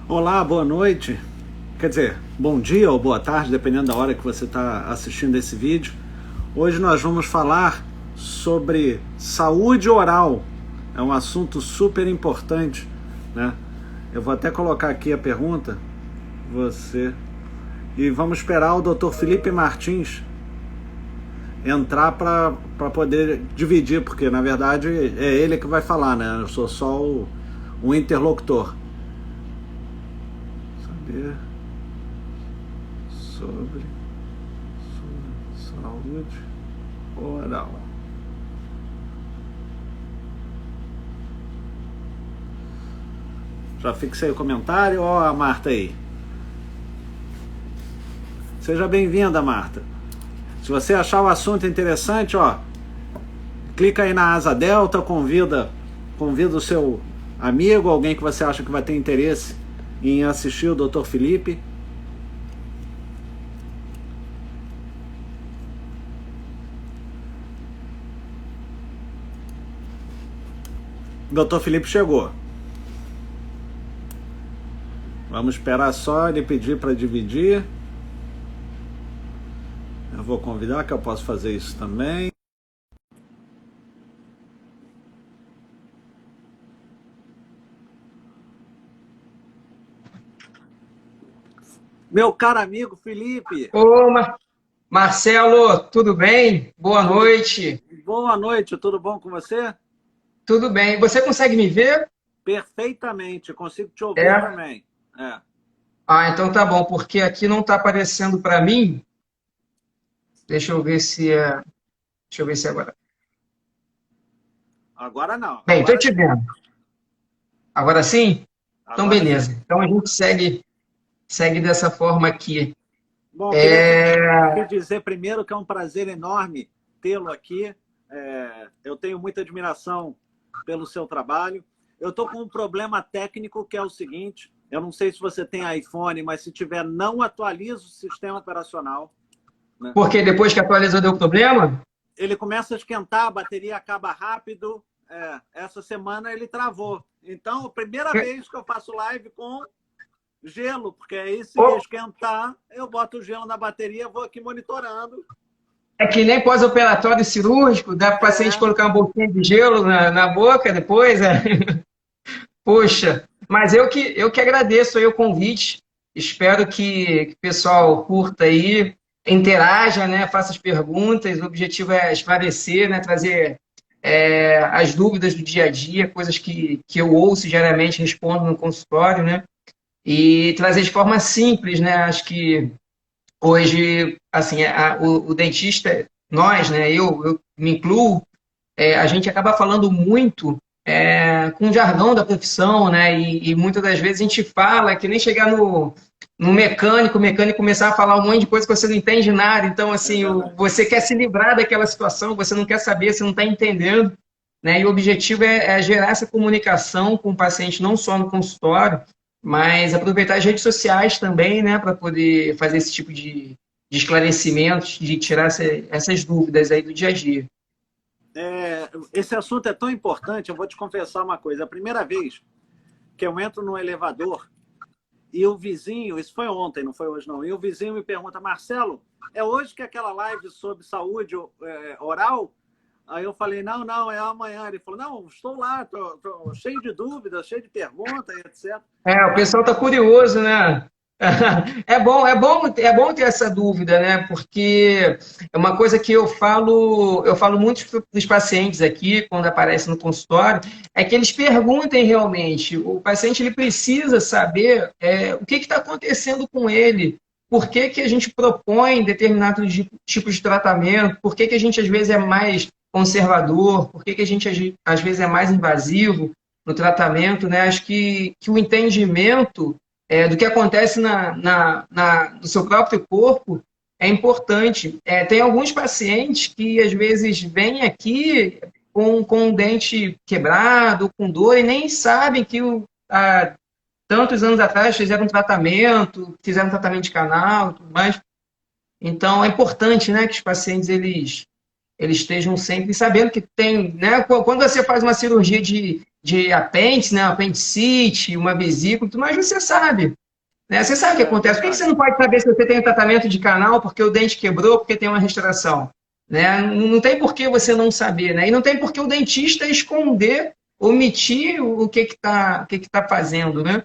Olá, boa noite. Quer dizer, bom dia ou boa tarde, dependendo da hora que você está assistindo esse vídeo. Hoje nós vamos falar sobre saúde oral. É um assunto super importante, né? Eu vou até colocar aqui a pergunta. Você. E vamos esperar o Dr. Felipe Martins entrar para poder dividir, porque na verdade é ele que vai falar, né? Eu sou só o interlocutor. Saber sobre saúde oral. Já fixei o comentário, ó a Marta aí. Seja bem-vinda, Marta. Se você achar o assunto interessante, ó, clica aí na asa delta, convida o seu amigo, alguém que você acha que vai ter interesse em assistir o Dr. Felipe. O Dr. Felipe chegou. Vamos esperar só ele pedir para dividir. Eu vou convidar, que eu posso fazer isso também. Meu caro amigo Felipe. Ô, Marcelo, tudo bem? Boa Tudo... noite. Boa noite, tudo bom com você? Tudo bem. Você consegue me ver? Perfeitamente, consigo te ouvir É. também. É. Ah, então tá bom, porque aqui não está aparecendo para mim. Deixa eu ver se é. Deixa eu ver se é agora. Agora não, Bem, estou agora te sim. vendo. Agora sim? Então, Agora sim. beleza. Então a gente segue dessa forma aqui. Bom, eu queria te É... dizer primeiro que é um prazer enorme tê-lo aqui. Eu tenho muita admiração pelo seu trabalho. Eu estou com um problema técnico que é o seguinte: eu não sei se você tem iPhone, mas se tiver, não atualiza o sistema operacional, né? Porque depois que atualizou deu problema? Ele começa a esquentar, a bateria acaba rápido. Essa semana ele travou. Então, a primeira vez que eu faço live com gelo, porque aí se Ô, esquentar, eu boto o gelo na bateria, vou aqui monitorando. é que nem pós-operatório cirúrgico, dá para o paciente É, colocar um pouquinho de gelo na boca depois. É. Poxa, mas eu que agradeço aí o convite. Espero que o pessoal curta aí, interaja, né, faça as perguntas. O objetivo é esclarecer, né, trazer as dúvidas do dia a dia, coisas que eu ouço diariamente, respondo no consultório, né, e trazer de forma simples, né. Acho que hoje, assim, o dentista, nós, né, eu me incluo, a gente acaba falando muito com o jargão da profissão, né? E muitas das vezes a gente fala que nem chegar no mecânico, o mecânico começar a falar um monte de coisa que você não entende nada. Então, é assim, verdade. você quer se livrar daquela situação, você não quer saber, você não está entendendo. Né? E o objetivo é gerar essa comunicação com o paciente, não só no consultório, mas aproveitar as redes sociais também, né, para poder fazer esse tipo de esclarecimentos, de tirar essas dúvidas aí do dia a dia. Esse assunto é tão importante, eu vou te confessar uma coisa. A primeira vez que eu entro no elevador e o vizinho, isso foi ontem, não foi hoje não, e o vizinho me pergunta: Marcelo, é hoje que é aquela live sobre saúde oral? Aí eu falei: não, não, é amanhã. Ele falou: não, estou lá, tô cheio de dúvidas, cheio de perguntas, etc. O pessoal está curioso, né? É bom ter essa dúvida, né? Porque é uma coisa que eu falo muito para os pacientes aqui, quando aparece no consultório, é que eles perguntem realmente. O paciente ele precisa saber o que está acontecendo com ele, por que, que a gente propõe determinados tipos de tratamento, por que, que a gente às vezes é mais conservador, por que, que a gente às vezes é mais invasivo no tratamento, né? Acho que o entendimento do que acontece no seu próprio corpo é importante. Tem alguns pacientes que às vezes vêm aqui com um dente quebrado, com dor, e nem sabem que há tantos anos atrás fizeram um tratamento de canal e tudo mais. Então é importante, né, que os pacientes eles estejam sempre sabendo que tem, né? Quando você faz uma cirurgia de apêndice, né? Apendicite, uma vesícula, mas você sabe, né? Você sabe o que acontece. Por que você não pode saber se você tem um tratamento de canal porque o dente quebrou, porque tem uma restauração? Né? Não tem por que você não saber, né? E não tem por que o dentista esconder, omitir o que que tá fazendo, né?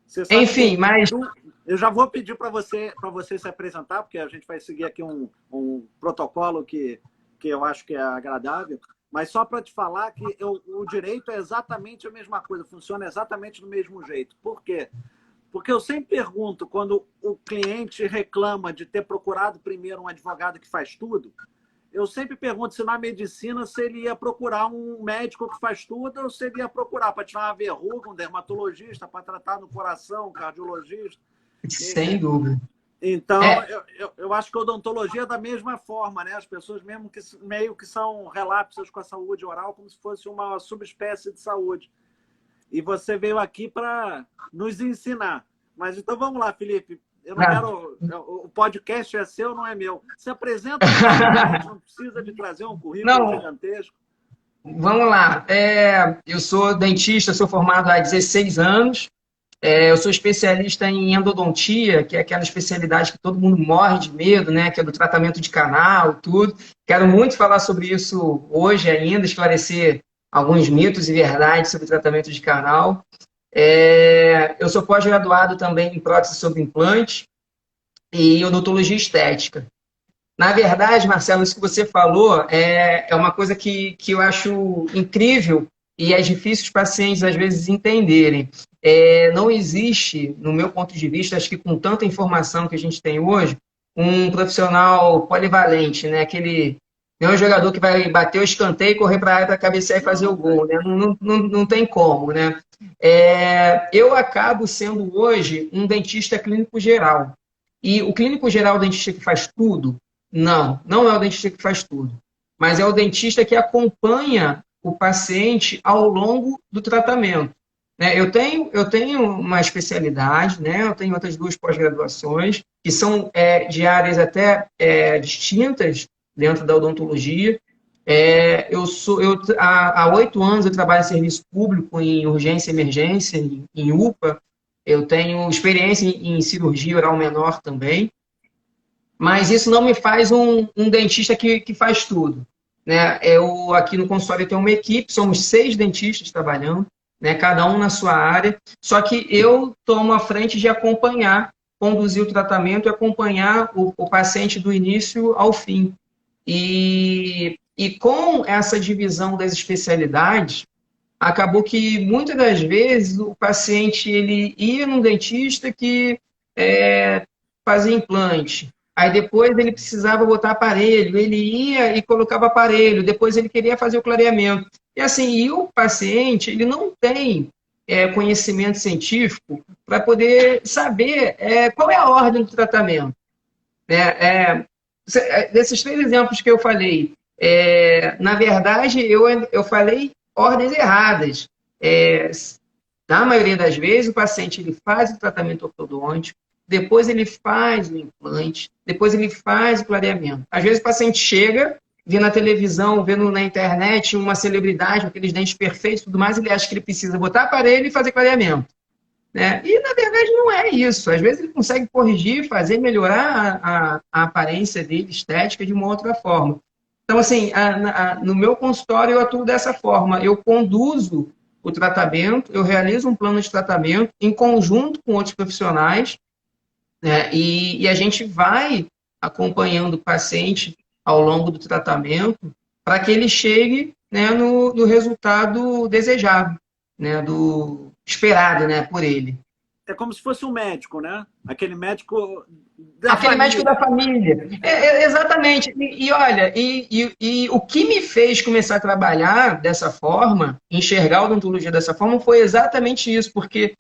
Você sabe Enfim, que mas... eu já vou pedir para você se apresentar, porque a gente vai seguir aqui um protocolo que eu acho que é agradável, mas só para te falar que o direito é exatamente a mesma coisa, funciona exatamente do mesmo jeito. Por quê? Porque eu sempre pergunto, quando o cliente reclama de ter procurado primeiro um advogado que faz tudo, eu sempre pergunto se na medicina se ele ia procurar um médico que faz tudo ou se ele ia procurar para tirar uma verruga, um dermatologista, para tratar no coração, um cardiologista. Sem dúvida. Então, eu acho que a odontologia é da mesma forma, né? As pessoas mesmo que meio que são relapsas com a saúde oral, como se fosse uma subespécie de saúde. E você veio aqui para nos ensinar. Mas então vamos lá, Felipe. Eu não quero. O podcast é seu, não é meu. Se apresenta, a gente não precisa de trazer um currículo gigantesco. Vamos lá. Eu sou dentista, sou formado há 16 anos. Eu sou especialista em endodontia, que é aquela especialidade que todo mundo morre de medo, né? Que é do tratamento de canal, tudo. Quero muito falar sobre isso hoje ainda, esclarecer alguns mitos e verdades sobre o tratamento de canal. Eu sou pós-graduado também em prótese sobre implante e odontologia estética. Na verdade, Marcelo, isso que você falou é uma coisa que eu acho incrível e é difícil os pacientes, às vezes, entenderem. Não existe, no meu ponto de vista, acho que com tanta informação que a gente tem hoje, um profissional polivalente, né? Não é um jogador que vai bater o escanteio, correr para a área para cabecear e fazer o gol, né? Não tem como, né? Eu acabo sendo hoje um dentista clínico geral. E o clínico geral é o dentista que faz tudo? Não é o dentista que faz tudo. Mas é o dentista que acompanha o paciente ao longo do tratamento. Eu tenho uma especialidade, né? Eu tenho outras 2 pós-graduações, que são de áreas até distintas dentro da odontologia. Há 8 anos eu trabalho em serviço público, em urgência e emergência, em UPA. Eu tenho experiência em cirurgia oral menor também. Mas isso não me faz um dentista que faz tudo. Né? Aqui no consultório eu tenho uma equipe, somos 6 dentistas trabalhando, né? Cada um na sua área, só que eu tomo a frente de acompanhar, conduzir o tratamento e acompanhar o paciente do início ao fim. E com essa divisão das especialidades, acabou que muitas das vezes o paciente ele ia num dentista que fazia implante. Aí depois ele precisava botar aparelho, ele ia e colocava aparelho, depois ele queria fazer o clareamento. E assim, e o paciente, ele não tem conhecimento científico para poder saber qual é a ordem do tratamento. Desses 3 exemplos que eu falei, na verdade, eu falei ordens erradas. Na maioria das vezes, o paciente ele faz o tratamento ortodôntico, depois ele faz o implante, depois ele faz o clareamento. Às vezes o paciente chega, vê na televisão, vê na internet uma celebridade com aqueles dentes perfeitos e tudo mais, ele acha que ele precisa botar aparelho e fazer clareamento. Né? E, na verdade, não é isso. Às vezes ele consegue corrigir, fazer, melhorar a aparência dele, estética, de uma outra forma. Então, assim, no meu consultório eu atuo dessa forma. Eu conduzo o tratamento, eu realizo um plano de tratamento em conjunto com outros profissionais, né? E a gente vai acompanhando o paciente ao longo do tratamento para que ele chegue, né, no resultado desejado, né, do esperado, né, por ele. É como se fosse um médico, né? Aquele médico médico da família. Exatamente. E olha, o que me fez começar a trabalhar dessa forma, enxergar a odontologia dessa forma, foi exatamente isso, porque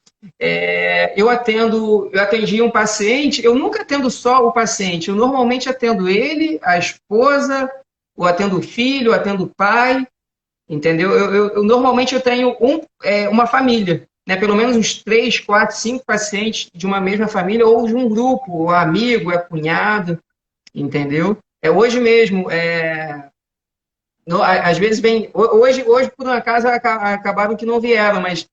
eu atendi um paciente, eu nunca atendo só o paciente, eu normalmente atendo ele, a esposa, ou atendo o filho, ou atendo o pai, entendeu? Normalmente eu tenho uma família, né? Pelo menos uns 3, 4, 5 pacientes de uma mesma família ou de um grupo, ou amigo, cunhado, entendeu? Hoje mesmo, Às vezes vem. Hoje, por um acaso, acabaram que não vieram, mas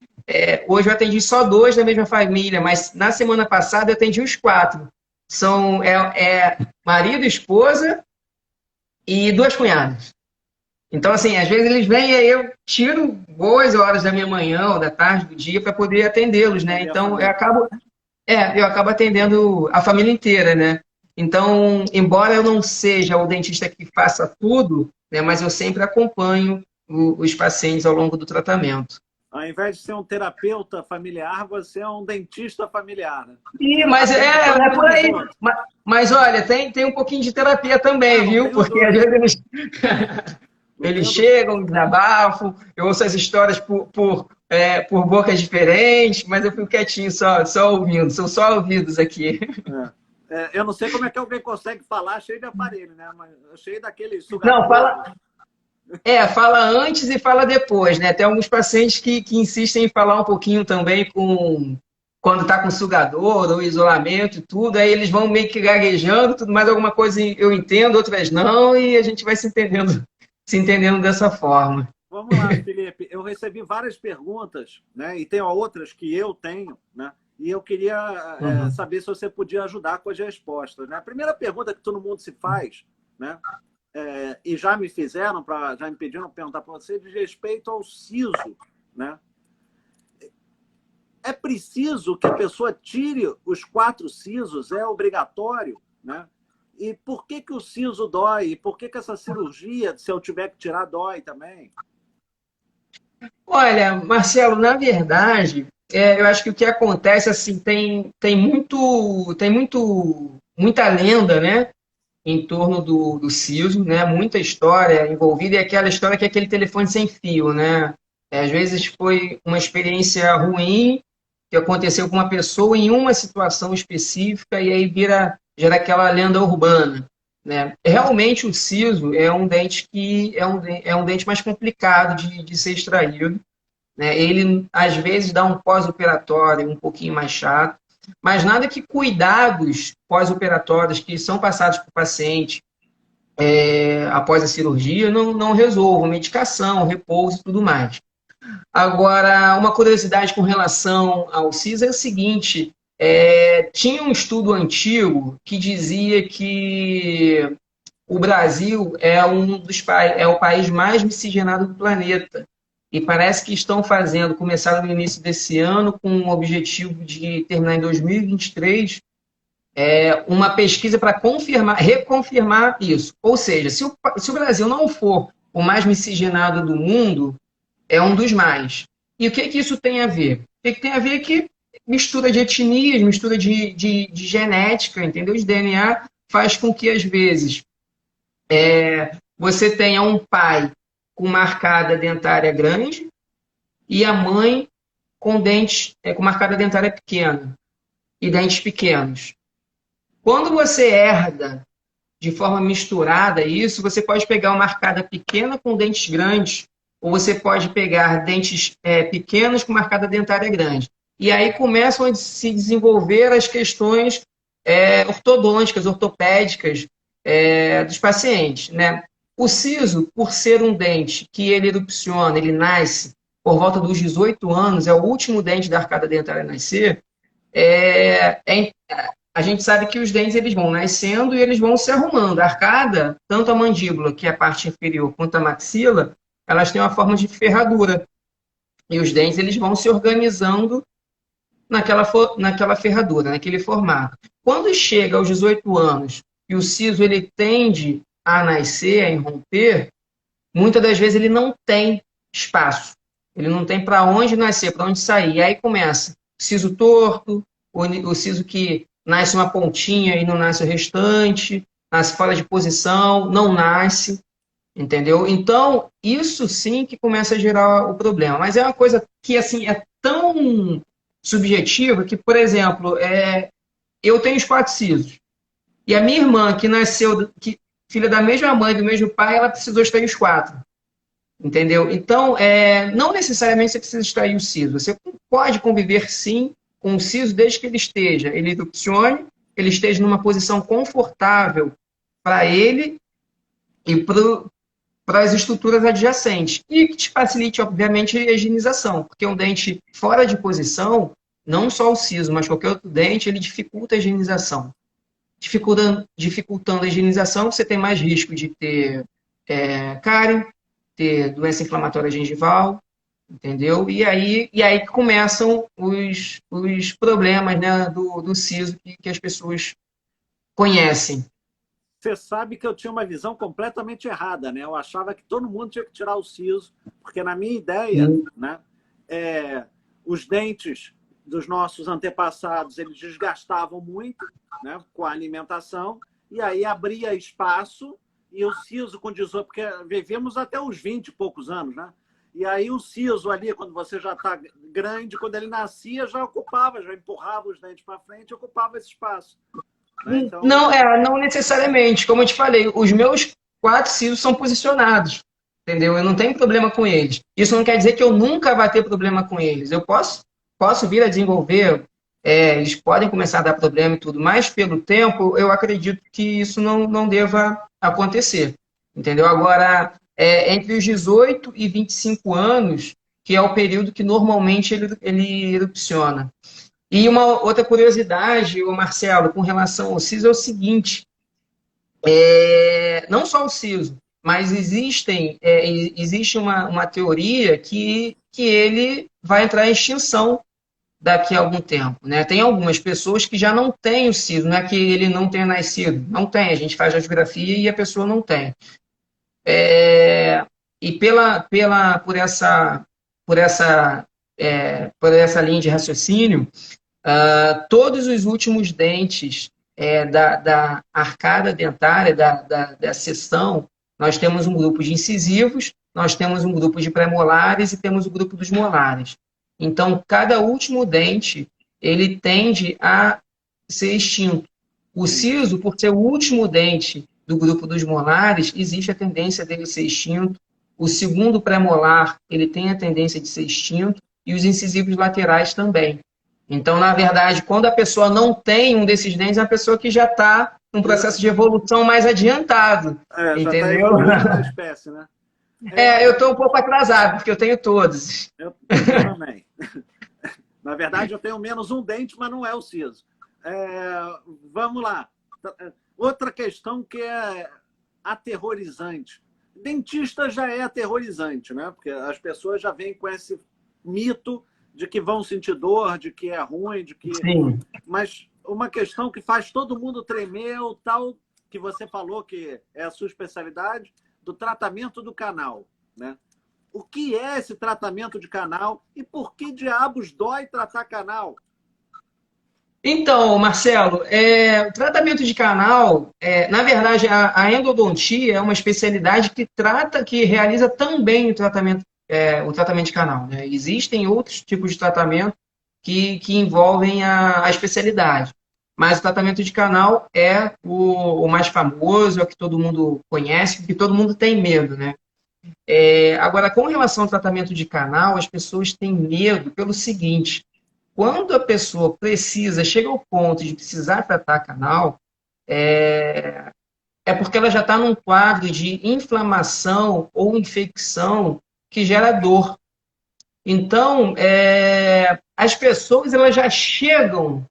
hoje eu atendi só dois da mesma família, mas na semana passada eu atendi os quatro. São marido, esposa e duas cunhadas. Então, assim, às vezes eles vêm e aí eu tiro boas horas da minha manhã ou da tarde, do dia, para poder atendê-los, né? Então, eu acabo atendendo a família inteira, né? Então, embora eu não seja o dentista que faça tudo, né, mas eu sempre acompanho os pacientes ao longo do tratamento. Ao invés de ser um terapeuta familiar, você é um dentista familiar, né? Sim, mas é por aí. Mas olha, tem um pouquinho de terapia também, viu? Porque às vezes eles chegam, desabafam, eu ouço as histórias por bocas diferentes, mas eu fico quietinho, só ouvindo, são só ouvidos aqui. Eu não sei como é que alguém consegue falar cheio de aparelho, né? Mas cheio daquele Não, sugador. fala antes e fala depois, né? Tem alguns pacientes que insistem em falar um pouquinho também quando está com sugador ou isolamento e tudo, aí eles vão meio que gaguejando, tudo mais alguma coisa eu entendo, outras não, e a gente vai se entendendo dessa forma. Vamos lá, Felipe. Eu recebi várias perguntas, né? E tem outras que eu tenho, né? E eu queria saber se você podia ajudar com as respostas, né? A primeira pergunta que todo mundo se faz, né? E já me fizeram, já me pediram perguntar para você, diz respeito ao siso, né? É preciso que a pessoa tire os 4 sisos? É obrigatório, né? E por que o siso dói? E por que essa cirurgia, se eu tiver que tirar, dói também? Olha, Marcelo, na verdade, eu acho que o que acontece, assim, muita lenda, né, em torno do siso, né, muita história envolvida, e aquela história que é aquele telefone sem fio, né? Às vezes foi uma experiência ruim que aconteceu com uma pessoa em uma situação específica e aí gera aquela lenda urbana, né? Realmente o siso é um dente que é um dente mais complicado de ser extraído, né? Ele às vezes dá um pós-operatório um pouquinho mais chato, mas nada que cuidados pós-operatórios que são passados para o paciente após a cirurgia não resolvam, medicação, repouso e tudo mais. Agora, uma curiosidade com relação ao CIS é o seguinte: tinha um estudo antigo que dizia que o Brasil é o país mais miscigenado do planeta. E parece que começaram no início desse ano, com o objetivo de terminar em 2023, uma pesquisa para reconfirmar isso. Ou seja, se o Brasil não for o mais miscigenado do mundo, é um dos mais. E o que isso tem a ver? O que tem a ver é que mistura de etnias, mistura de genética, entendeu? De DNA faz com que, às vezes, você tenha um pai com marcada dentária grande e a mãe com dentes com marcada dentária pequena e dentes pequenos. Quando você herda de forma misturada isso, você pode pegar uma marcada pequena com dentes grandes, ou você pode pegar dentes pequenos com marcada dentária grande. E aí começam a se desenvolver as questões ortodônticas, ortopédicas dos pacientes, né? O siso, por ser um dente que ele erupciona, ele nasce por volta dos 18 anos, é o último dente da arcada dentária a nascer, a gente sabe que os dentes eles vão nascendo e eles vão se arrumando. A arcada, tanto a mandíbula, que é a parte inferior, quanto a maxila, elas têm uma forma de ferradura. E os dentes eles vão se organizando naquela ferradura, naquele formato. Quando chega aos 18 anos e o siso ele tende a nascer, a irromper, muitas das vezes ele não tem espaço. Ele não tem para onde nascer, para onde sair. E aí começa o siso torto, o siso que nasce uma pontinha e não nasce o restante, nasce fora de posição, não nasce, entendeu? Então, isso sim que começa a gerar o problema. Mas é uma coisa que, assim, é tão subjetiva que, por exemplo, eu tenho os 4 sisos. E a minha irmã, que nasceu, filha da mesma mãe, do mesmo pai, ela precisou extrair os 4. Entendeu? Então, não necessariamente você precisa extrair o siso. Você pode conviver, sim, com o siso desde que ele erupcione, ele esteja numa posição confortável para ele e para para as estruturas adjacentes e que te facilite, obviamente, a higienização, porque um dente fora de posição, não só o siso, mas qualquer outro dente, ele dificulta a higienização. Dificultando a higienização, você tem mais risco de ter cárie, ter doença inflamatória gengival, entendeu? E aí que começam os problemas, né, do siso que as pessoas conhecem. Você sabe que eu tinha uma visão completamente errada, né? Eu achava que todo mundo tinha que tirar o siso, porque na minha ideia, né, os dentes dos nossos antepassados, eles desgastavam muito, né, com a alimentação, e aí abria espaço, e o siso com 18, porque vivemos até os 20 e poucos anos, né? E aí o siso ali, quando você já está grande, quando ele nascia, já ocupava, já empurrava os dentes para frente e ocupava esse espaço. Né? Então... Não necessariamente. Como eu te falei, os meus 4 sisos são posicionados, entendeu? Eu não tenho problema com eles. Isso não quer dizer que eu nunca vou ter problema com eles. Eu posso vir a desenvolver, eles podem começar a dar problema e tudo, mas pelo tempo, eu acredito que isso não deva acontecer, entendeu? Agora, entre os 18 e 25 anos, que é o período que normalmente ele erupciona. E uma outra curiosidade, Marcelo, com relação ao siso é o seguinte, não só o siso, mas existe uma teoria que ele vai entrar em extinção daqui a algum tempo. Né? Tem algumas pessoas que já não têm o siso, não é que ele não tenha nascido, não tem, a gente faz a radiografia e a pessoa não tem. E por essa linha de raciocínio, todos os últimos dentes da arcada dentária, da seção, nós temos um grupo de incisivos, nós temos um grupo de pré-molares e temos o grupo dos molares. Então, cada último dente, ele tende a ser extinto. O siso, por ser o último dente do grupo dos molares, existe a tendência dele ser extinto. O segundo pré-molar, ele tem a tendência de ser extinto, e os incisivos laterais também. Então, na verdade, quando a pessoa não tem um desses dentes, é uma pessoa que já está num processo de evolução mais adiantado. Entendeu? Já está da espécie, né? Eu estou um pouco atrasado, porque eu tenho todos. Eu também. Na verdade, eu tenho menos um dente, mas não é o siso. Vamos lá. Outra questão que é aterrorizante. Dentista já é aterrorizante, né? Porque as pessoas já vêm com esse mito de que vão sentir dor, de que é ruim, de que... Sim. Mas uma questão que faz todo mundo tremer, o tal que você falou que é a sua especialidade, do tratamento do canal, né? O que é esse tratamento de canal e por que diabos dói tratar canal? Então, Marcelo, o tratamento de canal, na verdade, a endodontia é uma especialidade que realiza também o tratamento de canal. Né? Existem outros tipos de tratamento que envolvem a especialidade. Mas o tratamento de canal é o mais famoso, é o que todo mundo conhece, o que todo mundo tem medo, né? Agora, com relação ao tratamento de canal, as pessoas têm medo pelo seguinte: quando a pessoa chega ao ponto de precisar tratar canal, é porque ela já está num quadro de inflamação ou infecção que gera dor. Então, as pessoas elas já chegam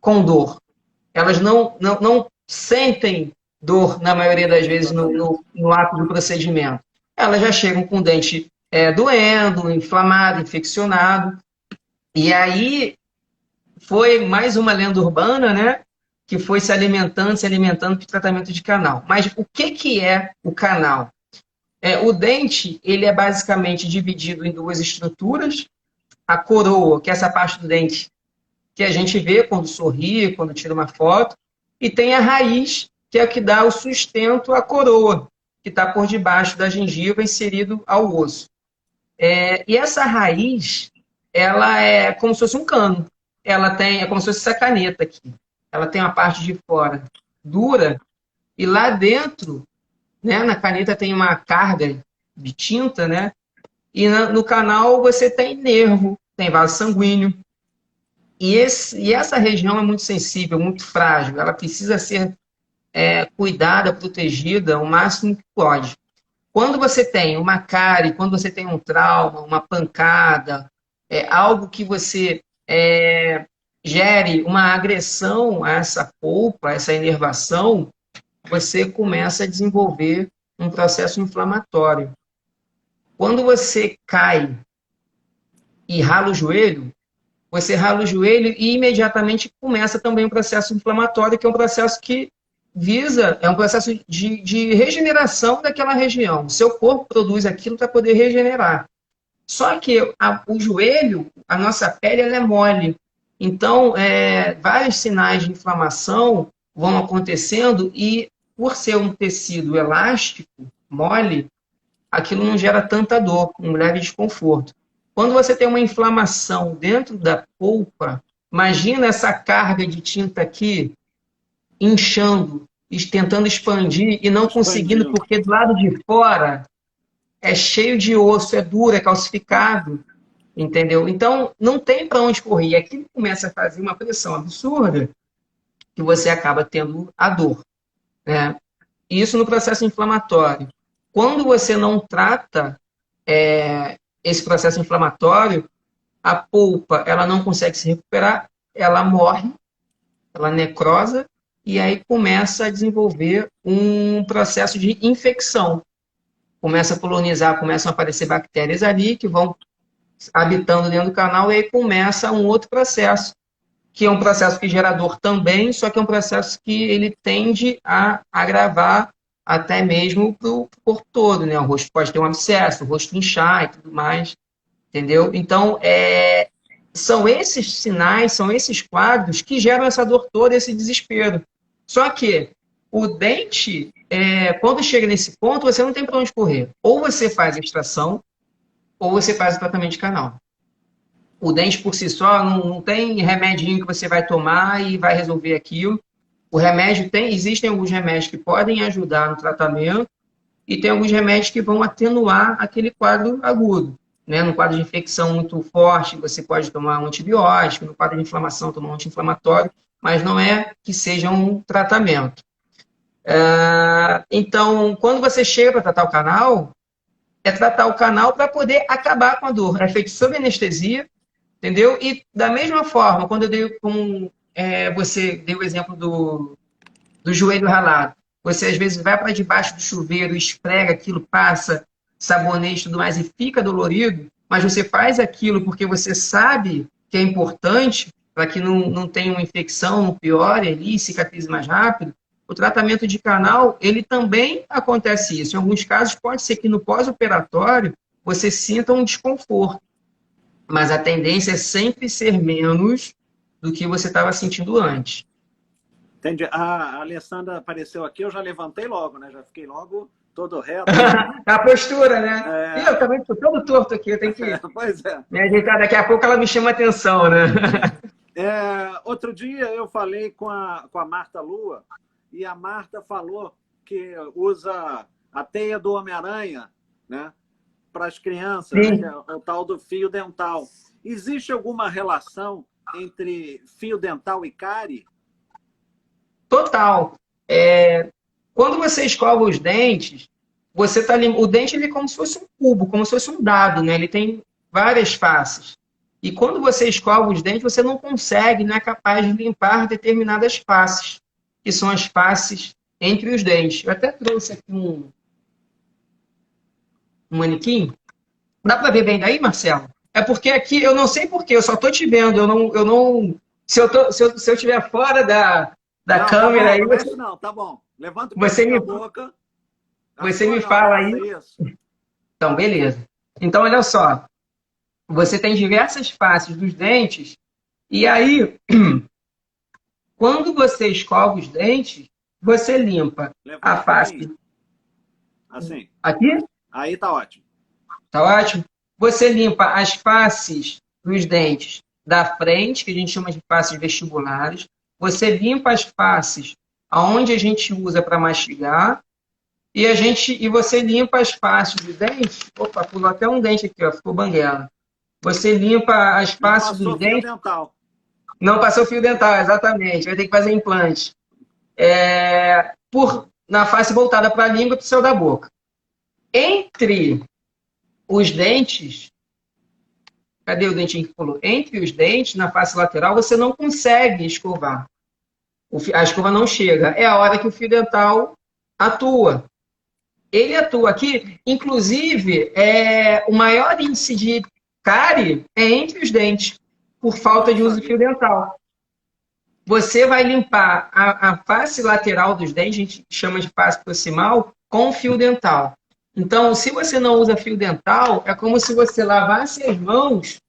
com dor. Elas não sentem dor, na maioria das vezes, no ato do procedimento. Elas já chegam com o dente doendo, inflamado, infeccionado. E aí foi mais uma lenda urbana, né? Que foi se alimentando para o tratamento de canal. Mas o que é o canal? O dente ele é basicamente dividido em duas estruturas. A coroa, que é essa parte do dente que a gente vê quando sorri, quando tira uma foto, e tem a raiz, que é a que dá o sustento à coroa, que está por debaixo da gengiva, inserido ao osso. E essa raiz, ela é como se fosse um cano. É como se fosse essa caneta aqui. Ela tem uma parte de fora dura, e lá dentro, né, na caneta tem uma carga de tinta, né? E no canal você tem nervo, tem vaso sanguíneo. E essa região é muito sensível, muito frágil. Ela precisa ser cuidada, protegida o máximo que pode. Quando você tem uma cárie, quando você tem um trauma, uma pancada, algo que você gere uma agressão a essa polpa, a essa inervação, você começa a desenvolver um processo inflamatório. Quando você cai e rala o joelho, você rala o joelho e imediatamente começa também um processo inflamatório, que é um processo que visa, é um processo de regeneração daquela região. O seu corpo produz aquilo para poder regenerar. Só que o joelho, a nossa pele, ela é mole. Então, vários sinais de inflamação vão acontecendo e, por ser um tecido elástico, mole, aquilo não gera tanta dor, um leve desconforto. Quando você tem uma inflamação dentro da polpa, imagina essa carga de tinta aqui inchando, tentando expandir e não conseguindo, porque do lado de fora é cheio de osso, é duro, é calcificado, entendeu? Então, não tem para onde correr. Aquilo começa a fazer uma pressão absurda que você acaba tendo a dor, né? Isso no processo inflamatório. Quando você não trata esse processo inflamatório, a polpa ela não consegue se recuperar, ela morre, ela necrosa, e aí começa a desenvolver um processo de infecção. Começa a colonizar, começam a aparecer bactérias ali que vão habitando dentro do canal, e aí começa um outro processo, que é um processo que gera dor também, só que é um processo que ele tende a agravar até mesmo para o corpo todo, né? O rosto pode ter um abscesso, o rosto inchar e tudo mais, entendeu? Então, são esses sinais, são esses quadros que geram essa dor toda, esse desespero. Só que o dente, quando chega nesse ponto, você não tem para onde correr. Ou você faz a extração, ou você faz o tratamento de canal. O dente por si só não tem remedinho que você vai tomar e vai resolver aquilo. O remédio existem alguns remédios que podem ajudar no tratamento e tem alguns remédios que vão atenuar aquele quadro agudo. Né? No quadro de infecção muito forte, você pode tomar um antibiótico, no quadro de inflamação, tomar um anti-inflamatório, mas não é que seja um tratamento. Então, quando você chega para tratar o canal, é tratar o canal para poder acabar com a dor. É feito sob anestesia, entendeu? E da mesma forma, quando eu dei você deu o exemplo do joelho ralado, você às vezes vai para debaixo do chuveiro, esfrega aquilo, passa sabonete e tudo mais e fica dolorido, mas você faz aquilo porque você sabe que é importante para que não tenha uma infecção, não piore ali, cicatrize mais rápido. O tratamento de canal, ele também acontece isso. Em alguns casos, pode ser que no pós-operatório você sinta um desconforto, mas a tendência é sempre ser menos do que você estava sentindo antes. Entendi. A Alessandra apareceu aqui, eu já levantei logo, né? Já fiquei logo todo reto. A postura, né? Eu também estou todo torto aqui, eu tenho que pois é. me ajeitar. Daqui a pouco ela me chama a atenção, né? Outro dia eu falei com a Marta Lua, e a Marta falou que usa a teia do Homem-Aranha, né, para as crianças, né, o tal do fio dental. Existe alguma relação entre fio dental e cárie? Total. Quando você escova os dentes, você tá o dente ele é como se fosse um cubo, como se fosse um dado, né? Ele tem várias faces. E quando você escova os dentes, você não consegue, não é capaz de limpar determinadas faces, que são as faces entre os dentes. Eu até trouxe aqui um manequim. Dá para ver bem daí, Marcelo? É porque aqui, eu não sei porquê, eu só estou te vendo. Eu não se eu estiver fora da não, câmera... Tá bom, aí, não mexe não, tá bom. Levanta o você da boca. Você me fala aí. Isso. Então, beleza. Então, olha só. Você tem diversas faces dos dentes, e aí, quando você escova os dentes, você limpa a face. Assim. Aqui? Aí tá ótimo. Tá ótimo? Você limpa as faces dos dentes da frente, que a gente chama de faces vestibulares. Você limpa as faces aonde a gente usa para mastigar. E você limpa as faces dos dentes. Opa, pulou até um dente aqui, ó, ficou banguela. Você limpa as faces dos dentes. Não passou fio dental. Não passou fio dental, exatamente. Vai ter que fazer implante. Na face voltada para a língua e para o céu da boca. Entre os dentes, cadê o dentinho que pulou? Entre os dentes, na face lateral, você não consegue escovar. A escova não chega. É a hora que o fio dental atua. Ele atua aqui, inclusive, o maior índice de cárie é entre os dentes, por falta de uso de fio dental. Você vai limpar a face lateral dos dentes, a gente chama de face proximal, com fio dental. Então, se você não usa fio dental, é como se você lavasse as mãos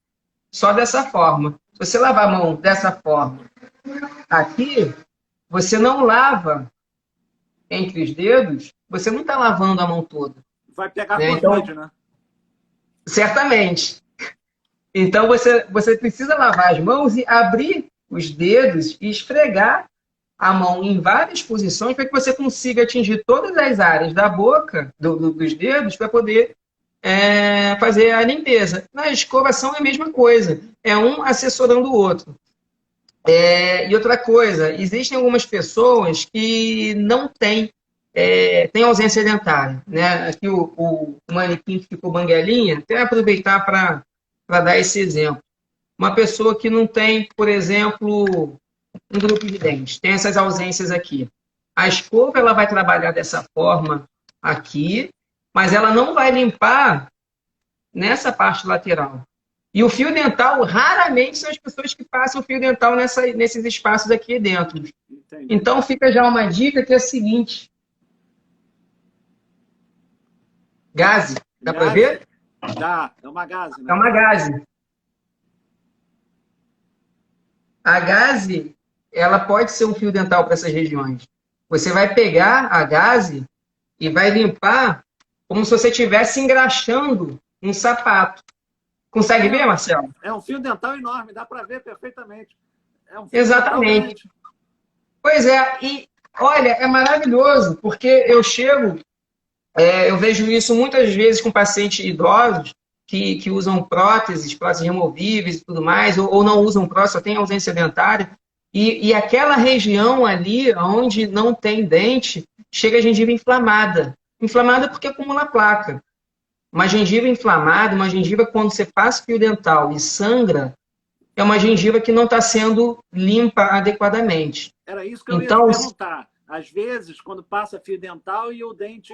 só dessa forma. Se você lavar a mão dessa forma aqui, você não lava entre os dedos, você não está lavando a mão toda. Vai pegar Covid, né? Certamente. Então, você precisa lavar as mãos e abrir os dedos e esfregar a mão em várias posições para que você consiga atingir todas as áreas da boca, dos dedos, para poder fazer a limpeza. Na escovação é a mesma coisa. É um assessorando o outro. E outra coisa, existem algumas pessoas que não têm ausência dentária. Né? Aqui o manequim que ficou banguelinha, até aproveitar para dar esse exemplo. Uma pessoa que não tem, por exemplo, um grupo de dentes, tem essas ausências aqui. A escova ela vai trabalhar dessa forma aqui, mas ela não vai limpar nessa parte lateral. E o fio dental, raramente são as pessoas que passam o fio dental nesses espaços aqui dentro. Entendi. Então, fica já uma dica que é a seguinte. Gaze. Dá para ver? Dá. É uma gaze. Né? É uma gaze. A gaze, ela pode ser um fio dental para essas regiões. Você vai pegar a gaze e vai limpar como se você estivesse engraxando um sapato. Consegue ver, Marcelo? É um fio dental enorme, dá para ver perfeitamente. Exatamente. Pois é, e olha, é maravilhoso, porque eu vejo isso muitas vezes com pacientes idosos que usam próteses removíveis e tudo mais, ou não usam prótese, só tem ausência dentária, e aquela região ali, onde não tem dente, chega a gengiva inflamada. Inflamada porque acumula placa. Uma gengiva inflamada, uma gengiva quando você passa fio dental e sangra, é uma gengiva que não está sendo limpa adequadamente. Era isso que eu ia te perguntar. Às vezes, quando passa fio dental e o dente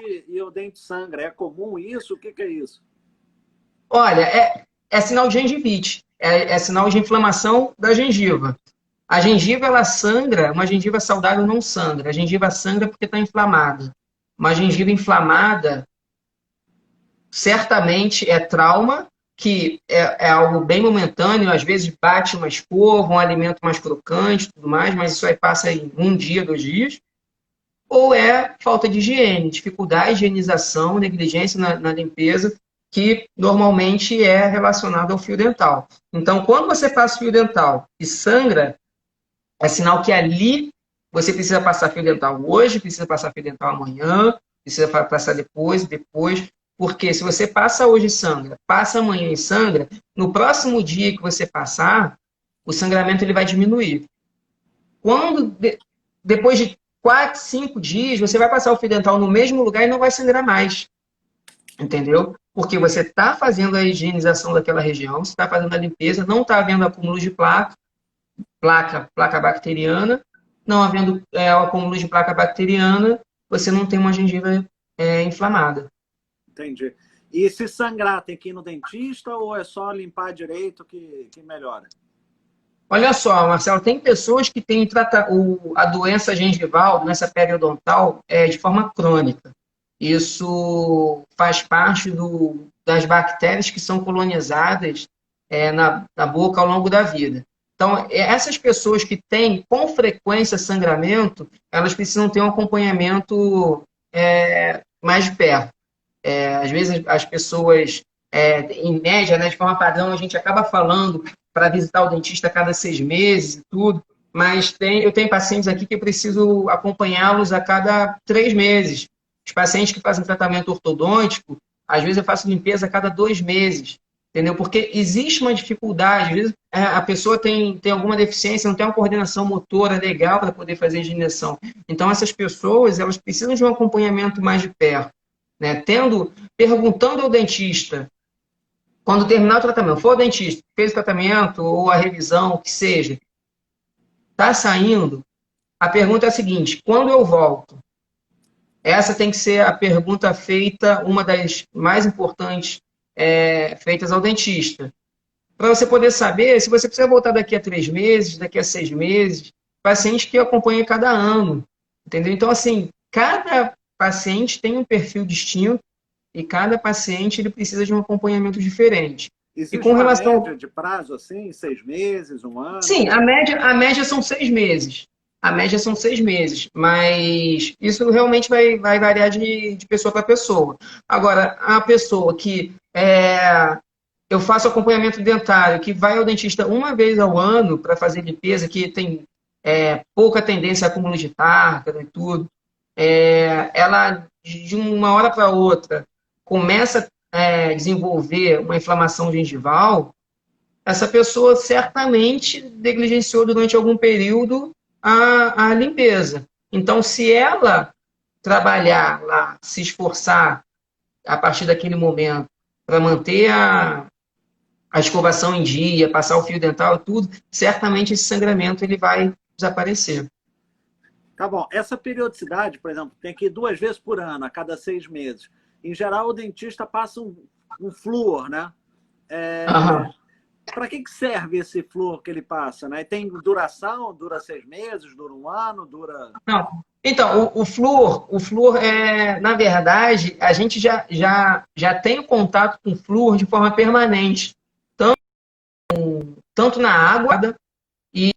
sangra, é comum isso? O que é isso? Olha, é sinal de gengivite, é sinal de inflamação da gengiva. A gengiva, ela sangra, uma gengiva saudável não sangra. A gengiva sangra porque está inflamada. Uma gengiva inflamada, certamente é trauma, que é algo bem momentâneo, às vezes bate uma escova, um alimento mais crocante, tudo mais, mas isso aí passa em 1 dia, 2 dias. Ou é falta de higiene, dificuldade de higienização, negligência na limpeza, que normalmente é relacionado ao fio dental. Então, quando você passa fio dental e sangra, é sinal que ali você precisa passar fio dental hoje, precisa passar fio dental amanhã, precisa passar depois, porque se você passa hoje e sangra, passa amanhã e sangra, no próximo dia que você passar, o sangramento ele vai diminuir. Depois de 4, 5 dias, você vai passar o fio dental no mesmo lugar e não vai sangrar mais. Entendeu? Porque você está fazendo a higienização daquela região, você está fazendo a limpeza, não está havendo acúmulo de placa bacteriana, não havendo o acúmulo de placa bacteriana, você não tem uma gengiva inflamada. Entendi. E se sangrar, tem que ir no dentista ou é só limpar direito que melhora? Olha só, Marcelo, tem pessoas que têm a doença gengival, doença periodontal, de forma crônica. Isso faz parte das bactérias que são colonizadas na boca ao longo da vida. Então, essas pessoas que têm com frequência sangramento, elas precisam ter um acompanhamento mais de perto. Às vezes as pessoas, em média, né, de forma padrão, a gente acaba falando para visitar o dentista a cada 6 meses e tudo, mas eu tenho pacientes aqui que eu preciso acompanhá-los a cada 3 meses. Os pacientes que fazem tratamento ortodôntico, às vezes eu faço limpeza a cada 2 meses, entendeu? Porque existe uma dificuldade, às vezes a pessoa tem alguma deficiência, não tem uma coordenação motora legal para poder fazer a higienização. Então, essas pessoas, elas precisam de um acompanhamento mais de perto. né? Perguntando ao dentista, quando terminar o tratamento, for o dentista, fez o tratamento ou a revisão, o que seja, está saindo, a pergunta é a seguinte: quando eu volto? Essa tem que ser a pergunta feita, uma das mais importantes feitas ao dentista. Para você poder saber se você precisa voltar daqui a 3 meses, daqui a 6 meses, paciente que acompanha cada ano, entendeu? Então, assim, cada paciente tem um perfil distinto e cada paciente ele precisa de um acompanhamento diferente. E Existe com uma relação... média de prazo assim, 6 meses, um Sim, ano? a média são 6 meses. A média são 6 meses, mas isso realmente vai variar de pessoa para pessoa. Agora, a pessoa que eu faço acompanhamento dentário, que vai ao dentista uma vez ao ano para fazer limpeza, que tem pouca tendência a acúmulo de tártaro e tudo, ela, de uma hora para outra, começa a desenvolver uma inflamação gengival, essa pessoa certamente negligenciou durante algum período a limpeza. Então, se ela trabalhar lá, se esforçar a partir daquele momento para manter a escovação em dia, passar o fio dental e tudo, certamente esse sangramento ele vai desaparecer. Tá bom. Essa periodicidade, por exemplo, tem que ir 2 vezes por ano, a cada 6 meses. Em geral, o dentista passa um flúor, né? Aham. Para que serve esse flúor que ele passa, né? Tem duração? Dura 6 meses? Dura um ano? Dura... Não. Então, o flúor na verdade, a gente já tem o contato com o flúor de forma permanente, tanto na água e,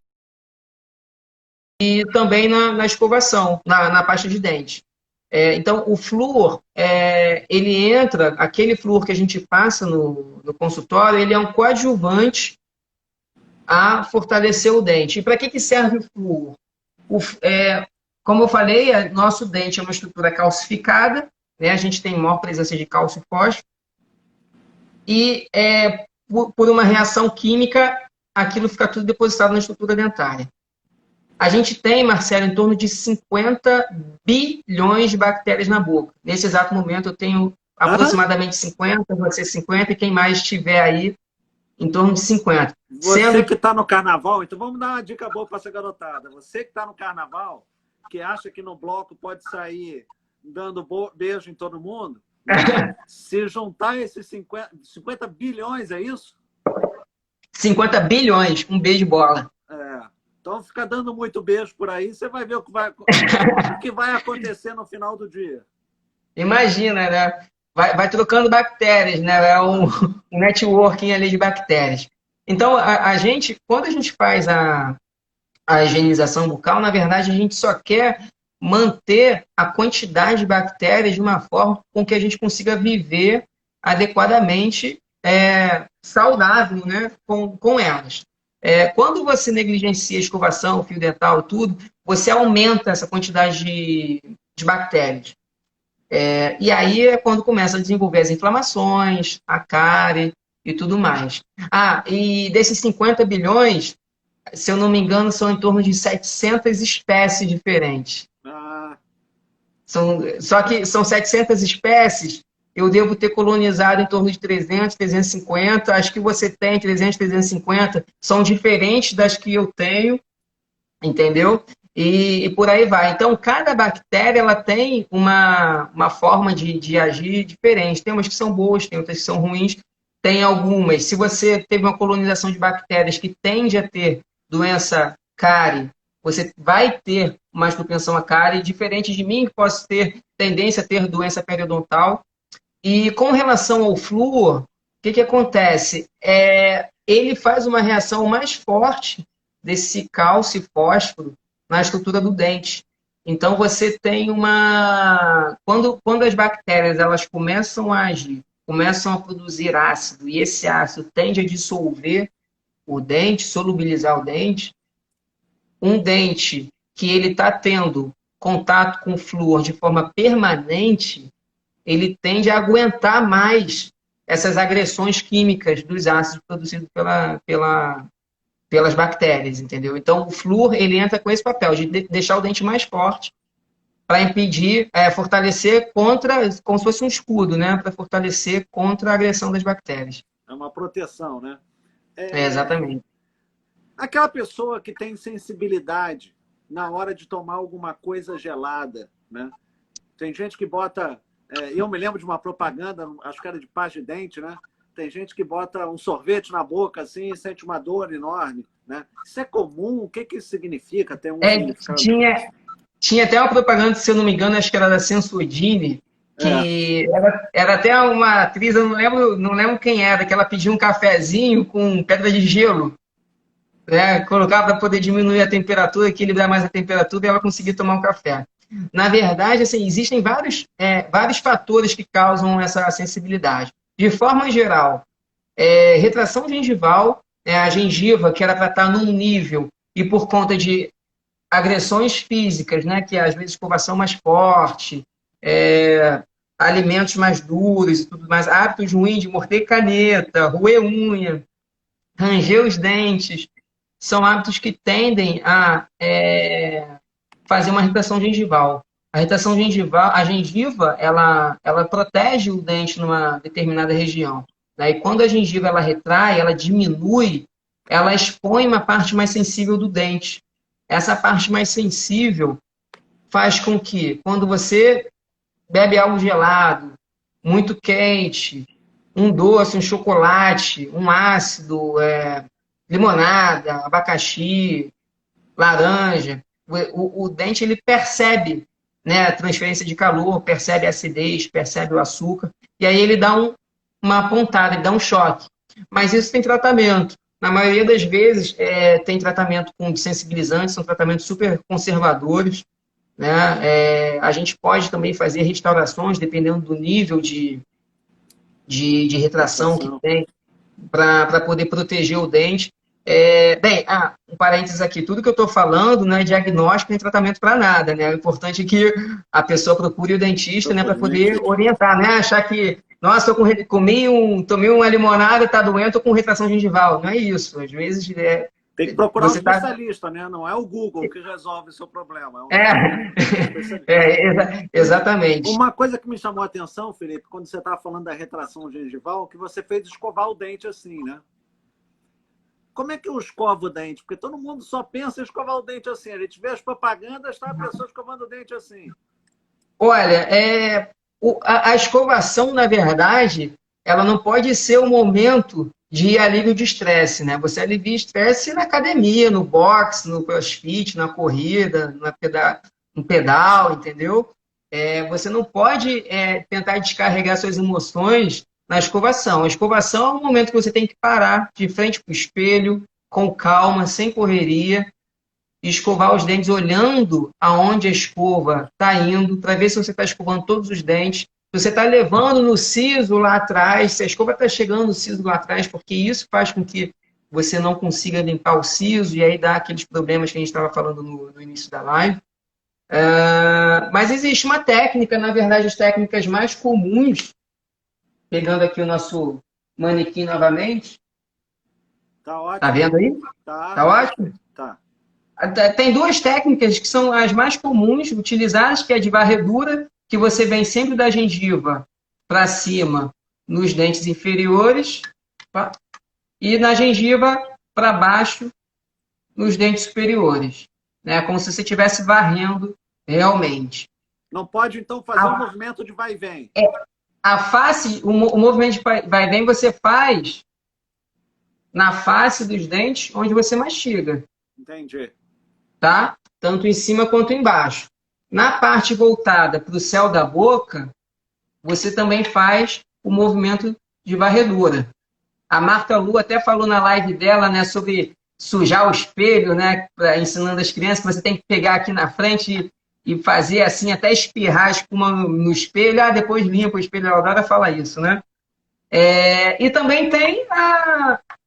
e também na escovação, na pasta de dente. Então, o flúor, ele entra, aquele flúor que a gente passa no consultório, ele é um coadjuvante a fortalecer o dente. E para que serve o flúor? Como eu falei, nosso dente é uma estrutura calcificada, né? A gente tem maior presença de cálcio e fósforo, e por uma reação química, aquilo fica tudo depositado na estrutura dentária. A gente tem, Marcelo, em torno de 50 bilhões de bactérias na boca. Nesse exato momento, eu tenho aproximadamente 50, você 50, e quem mais estiver aí, em torno de 50. Você que está no carnaval, então vamos dar uma dica boa para essa garotada. Você que está no carnaval, que acha que no bloco pode sair dando beijo em todo mundo, né? Se juntar esses 50 bilhões, é isso? 50 bilhões, um beijo de bola. Então, fica dando muito beijo por aí, você vai ver o que vai acontecer no final do dia. Imagina, né? Vai trocando bactérias, né? É um networking ali de bactérias. Então, a gente, quando a gente faz a higienização bucal, na verdade, a gente só quer manter a quantidade de bactérias de uma forma com que a gente consiga viver adequadamente saudável, né, com elas. Quando você negligencia a escovação, o fio dental e tudo, você aumenta essa quantidade de bactérias. E aí é quando começa a desenvolver as inflamações, a cárie e tudo mais. E desses 50 bilhões, se eu não me engano, são em torno de 700 espécies diferentes. Só que são 700 espécies, eu devo ter colonizado em torno de 300, 350. As que você tem, 300, 350, são diferentes das que eu tenho, entendeu? E por aí vai. Então, cada bactéria ela tem uma forma de agir diferente. Tem umas que são boas, tem outras que são ruins. Tem algumas. Se você teve uma colonização de bactérias que tende a ter doença cárie, você vai ter mais propensão a cárie, diferente de mim, que posso ter tendência a ter doença periodontal. E com relação ao flúor, o que acontece? Ele faz uma reação mais forte desse cálcio e fósforo na estrutura do dente. Então, você tem uma... Quando as bactérias elas começam a agir, começam a produzir ácido, e esse ácido tende a dissolver o dente, solubilizar o dente, um dente que ele está tendo contato com o flúor de forma permanente, ele tende a aguentar mais essas agressões químicas dos ácidos produzidos pelas bactérias, entendeu? Então, o flúor, ele entra com esse papel de deixar o dente mais forte para impedir, fortalecer contra, como se fosse um escudo, né? Para fortalecer contra a agressão das bactérias. É uma proteção, né? Exatamente. Aquela pessoa que tem sensibilidade na hora de tomar alguma coisa gelada, né? Tem gente que bota... eu me lembro de uma propaganda, acho que era de pasta de dente, né? Tem gente que bota um sorvete na boca assim e sente uma dor enorme, né? Isso é comum? O que isso significa? Tem um significado? Tinha até uma propaganda, se eu não me engano, acho que era da Sensodyne, que era até uma atriz, eu não lembro quem era, que ela pediu um cafezinho com pedra de gelo, né? Colocava para poder diminuir a temperatura, equilibrar mais a temperatura e ela conseguir tomar um café. Na verdade, assim, existem vários fatores que causam essa sensibilidade. De forma geral, retração gengival, a gengiva, que era para estar num nível, e por conta de agressões físicas, né, que às vezes escovação mais forte, alimentos mais duros e tudo mais, hábitos ruins de morder caneta, roer unha, ranger os dentes, são hábitos que tendem a fazer uma retração gengival. A retração gengival, a gengiva, ela protege o dente numa determinada região. Né? E quando a gengiva ela retrai, ela diminui, ela expõe uma parte mais sensível do dente. Essa parte mais sensível faz com que, quando você bebe algo gelado, muito quente, um doce, um chocolate, um ácido, limonada, abacaxi, laranja, o dente ele percebe, né, a transferência de calor, percebe a acidez, percebe o açúcar, e aí ele dá uma pontada, ele dá um choque. Mas isso tem tratamento. Na maioria das vezes, tem tratamento com desensibilizantes, são tratamentos super conservadores. Né? A gente pode também fazer restaurações, dependendo do nível de retração que tem, para poder proteger o dente. Um parênteses aqui, tudo que eu estou falando não é diagnóstico nem tratamento para nada, né? O importante é que a pessoa procure o dentista, né, para poder orientar, né? Achar que, nossa, tomei uma limonada, está doendo, estou com retração gengival. Não é isso. Às vezes tem que procurar um especialista, né? Não é o Google que resolve o seu problema. Exatamente. Uma coisa que me chamou a atenção, Felipe, quando você estava falando da retração gengival, que você fez escovar o dente assim, né? Como é que eu escovo o dente? Porque todo mundo só pensa em escovar o dente assim. A gente vê as propagandas, tá a pessoa escovando o dente assim. Olha, a escovação, na verdade, ela não pode ser um momento de alívio de estresse, né? Você alivia estresse na academia, no boxe, no crossfit, na corrida, no pedal, entendeu? Você não pode tentar descarregar suas emoções na escovação. A escovação é um momento que você tem que parar de frente para o espelho, com calma, sem correria, e escovar os dentes olhando aonde a escova está indo, para ver se você está escovando todos os dentes, se você está levando no siso lá atrás, se a escova está chegando no siso lá atrás, porque isso faz com que você não consiga limpar o siso, e aí dá aqueles problemas que a gente estava falando no início da live. Mas existe uma técnica, na verdade, as técnicas mais comuns, pegando aqui o nosso manequim novamente. Tá ótimo. Tá vendo aí? Tá ótimo? Tá. Tem duas técnicas que são as mais comuns utilizadas, que é de varredura, que você vem sempre da gengiva para cima nos dentes inferiores, tá? E na gengiva para baixo nos dentes superiores. Né? Como se você estivesse varrendo realmente. Não pode, então, fazer um movimento de vai e vem. A face, o movimento de vai e vem você faz na face dos dentes onde você mastiga. Entendi. Tá? Tanto em cima quanto embaixo. Na parte voltada para o céu da boca, você também faz o movimento de varredura. A Marta Lu até falou na live dela, né, sobre sujar o espelho, né, ensinando as crianças que você tem que pegar aqui na frente e fazer assim, até espirrar a espuma no espelho, depois limpa o espelho. A Aurora fala isso, né? E também tem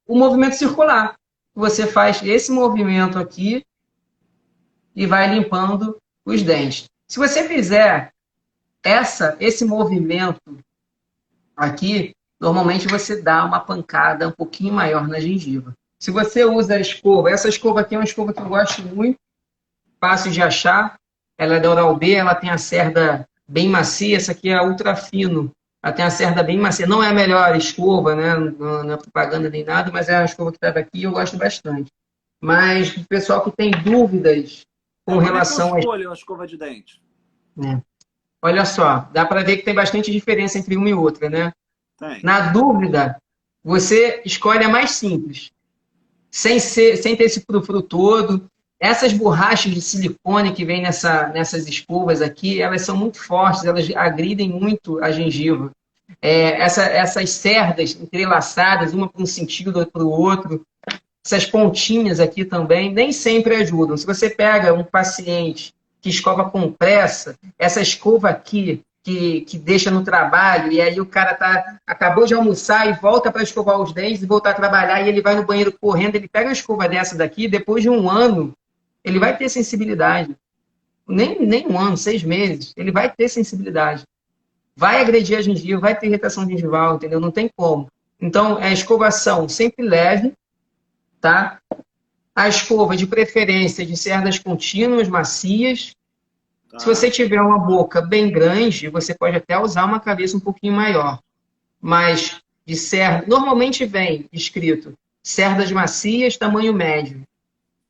o movimento circular. Você faz esse movimento aqui e vai limpando os dentes. Se você fizer esse movimento aqui, normalmente você dá uma pancada um pouquinho maior na gengiva. Se você usa a escova, essa escova aqui é uma escova que eu gosto muito, fácil de achar, ela é da Oral-B, ela tem a cerda bem macia, essa aqui é a ultra fino. Ela tem a cerda bem macia. Não é a melhor escova, né? Não é propaganda nem nada, mas é a escova que está daqui e eu gosto bastante. Mas o pessoal que tem dúvidas com relação Como é que eu escolho a escova de dente? Olha só, dá para ver que tem bastante diferença entre uma e outra, né? Tem. Na dúvida, você escolhe a mais simples, sem ter esse frufru todo. Essas borrachas de silicone que vem nessas escovas aqui, elas são muito fortes, elas agridem muito a gengiva. Essas cerdas entrelaçadas, uma para um sentido, outra para o outro, essas pontinhas aqui também, nem sempre ajudam. Se você pega um paciente que escova com pressa, essa escova aqui, que deixa no trabalho, e aí o cara acabou de almoçar e volta para escovar os dentes e voltar a trabalhar, e ele vai no banheiro correndo, ele pega uma escova dessa daqui, depois de um ano, ele vai ter sensibilidade. Nem um ano, 6 meses, ele vai ter sensibilidade. Vai agredir a gengiva, vai ter irritação gengival, entendeu? Não tem como. Então, a escovação sempre leve, tá? A escova, de preferência, de cerdas contínuas, macias. Tá. Se você tiver uma boca bem grande, você pode até usar uma cabeça um pouquinho maior. Mas de cerda, normalmente vem escrito cerdas macias, tamanho médio.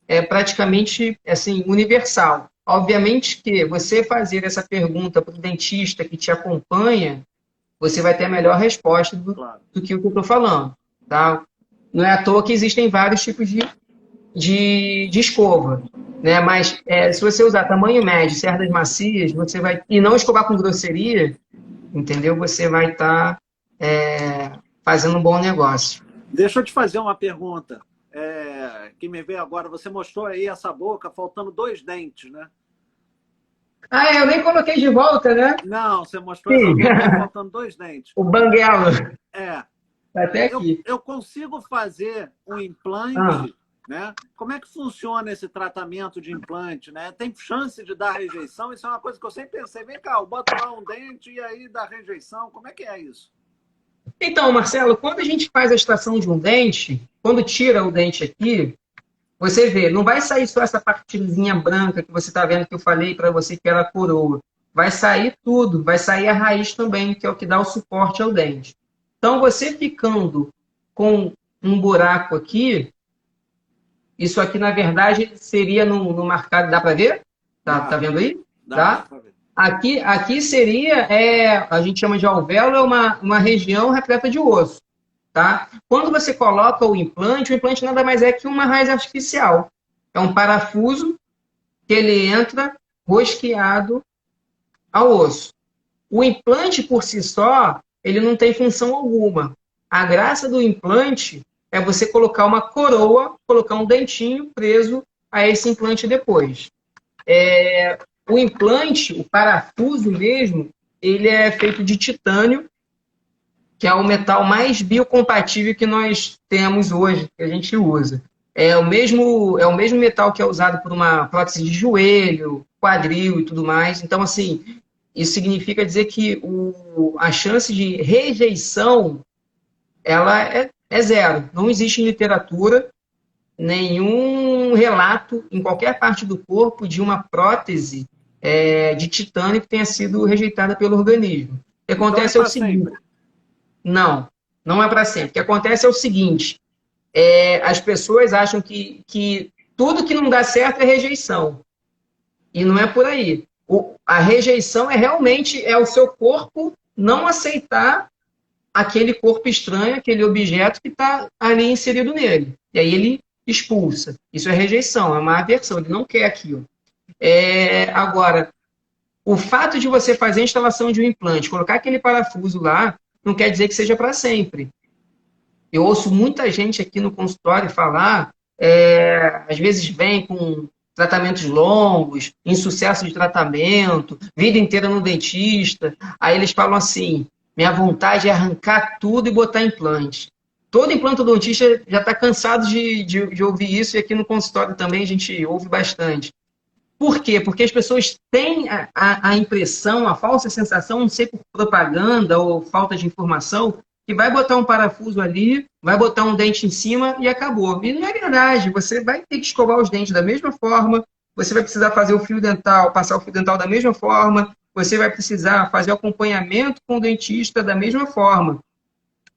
É praticamente assim, universal. Obviamente que você fazer essa pergunta para o dentista que te acompanha, você vai ter a melhor resposta do que o que eu estou falando. Tá? Não é à toa que existem vários tipos de escova. Né? Mas se você usar tamanho médio, cerdas macias, você vai, e não escovar com grosseria, entendeu? Você vai estar fazendo um bom negócio. Deixa eu te fazer uma pergunta. Que me veio agora. Você mostrou aí essa boca faltando 2 dentes, né? Eu nem coloquei de volta, né? Não, você mostrou essa boca faltando 2 dentes. O banguelo. Até aqui. Eu consigo fazer um implante, né? Como é que funciona esse tratamento de implante, né? Tem chance de dar rejeição? Isso é uma coisa que eu sempre pensei. Vem cá, eu boto lá um dente e aí dá rejeição. Como é que é isso? Então, Marcelo, quando a gente faz a extração de um dente, quando tira o dente aqui, você vê, não vai sair só essa partezinha branca que você está vendo que eu falei para você que era a coroa. Vai sair tudo, vai sair a raiz também, que é o que dá o suporte ao dente. Então, você ficando com um buraco aqui, isso aqui, na verdade, seria no marcado, dá para ver? Tá vendo aí? Dá para ver. Aqui seria, a gente chama de alvéolo, é uma região repleta de osso. Tá? Quando você coloca o implante nada mais é que uma raiz artificial. É um parafuso que ele entra rosqueado ao osso. O implante, por si só, ele não tem função alguma. A graça do implante é você colocar uma coroa, colocar um dentinho preso a esse implante depois. O implante, o parafuso mesmo, ele é feito de titânio, que é o metal mais biocompatível que nós temos hoje, que a gente usa. É o mesmo metal que é usado por uma prótese de joelho, quadril e tudo mais. Então, assim, isso significa dizer que a chance de rejeição ela é zero. Não existe em literatura nenhum relato em qualquer parte do corpo de uma prótese de titânio que tenha sido rejeitada pelo organismo. O que acontece é o seguinte. Sempre. Não é para sempre. O que acontece é o seguinte, as pessoas acham que tudo que não dá certo é rejeição. E não é por aí. A rejeição realmente o seu corpo não aceitar aquele corpo estranho, aquele objeto que está ali inserido nele. E aí ele expulsa. Isso é rejeição, é uma aversão, ele não quer aquilo. Agora, o fato de você fazer a instalação de um implante, colocar aquele parafuso lá, não quer dizer que seja para sempre. Eu ouço muita gente aqui no consultório falar, às vezes vem com tratamentos longos, insucesso de tratamento, vida inteira no dentista, aí eles falam assim, minha vontade é arrancar tudo e botar implante. Todo implantodontista já está cansado de ouvir isso, e aqui no consultório também a gente ouve bastante. Por quê? Porque as pessoas têm a impressão, a falsa sensação, não sei por propaganda ou falta de informação, que vai botar um parafuso ali, vai botar um dente em cima e acabou. E não é verdade. Você vai ter que escovar os dentes da mesma forma, você vai precisar fazer o fio dental, passar o fio dental da mesma forma, você vai precisar fazer o acompanhamento com o dentista da mesma forma.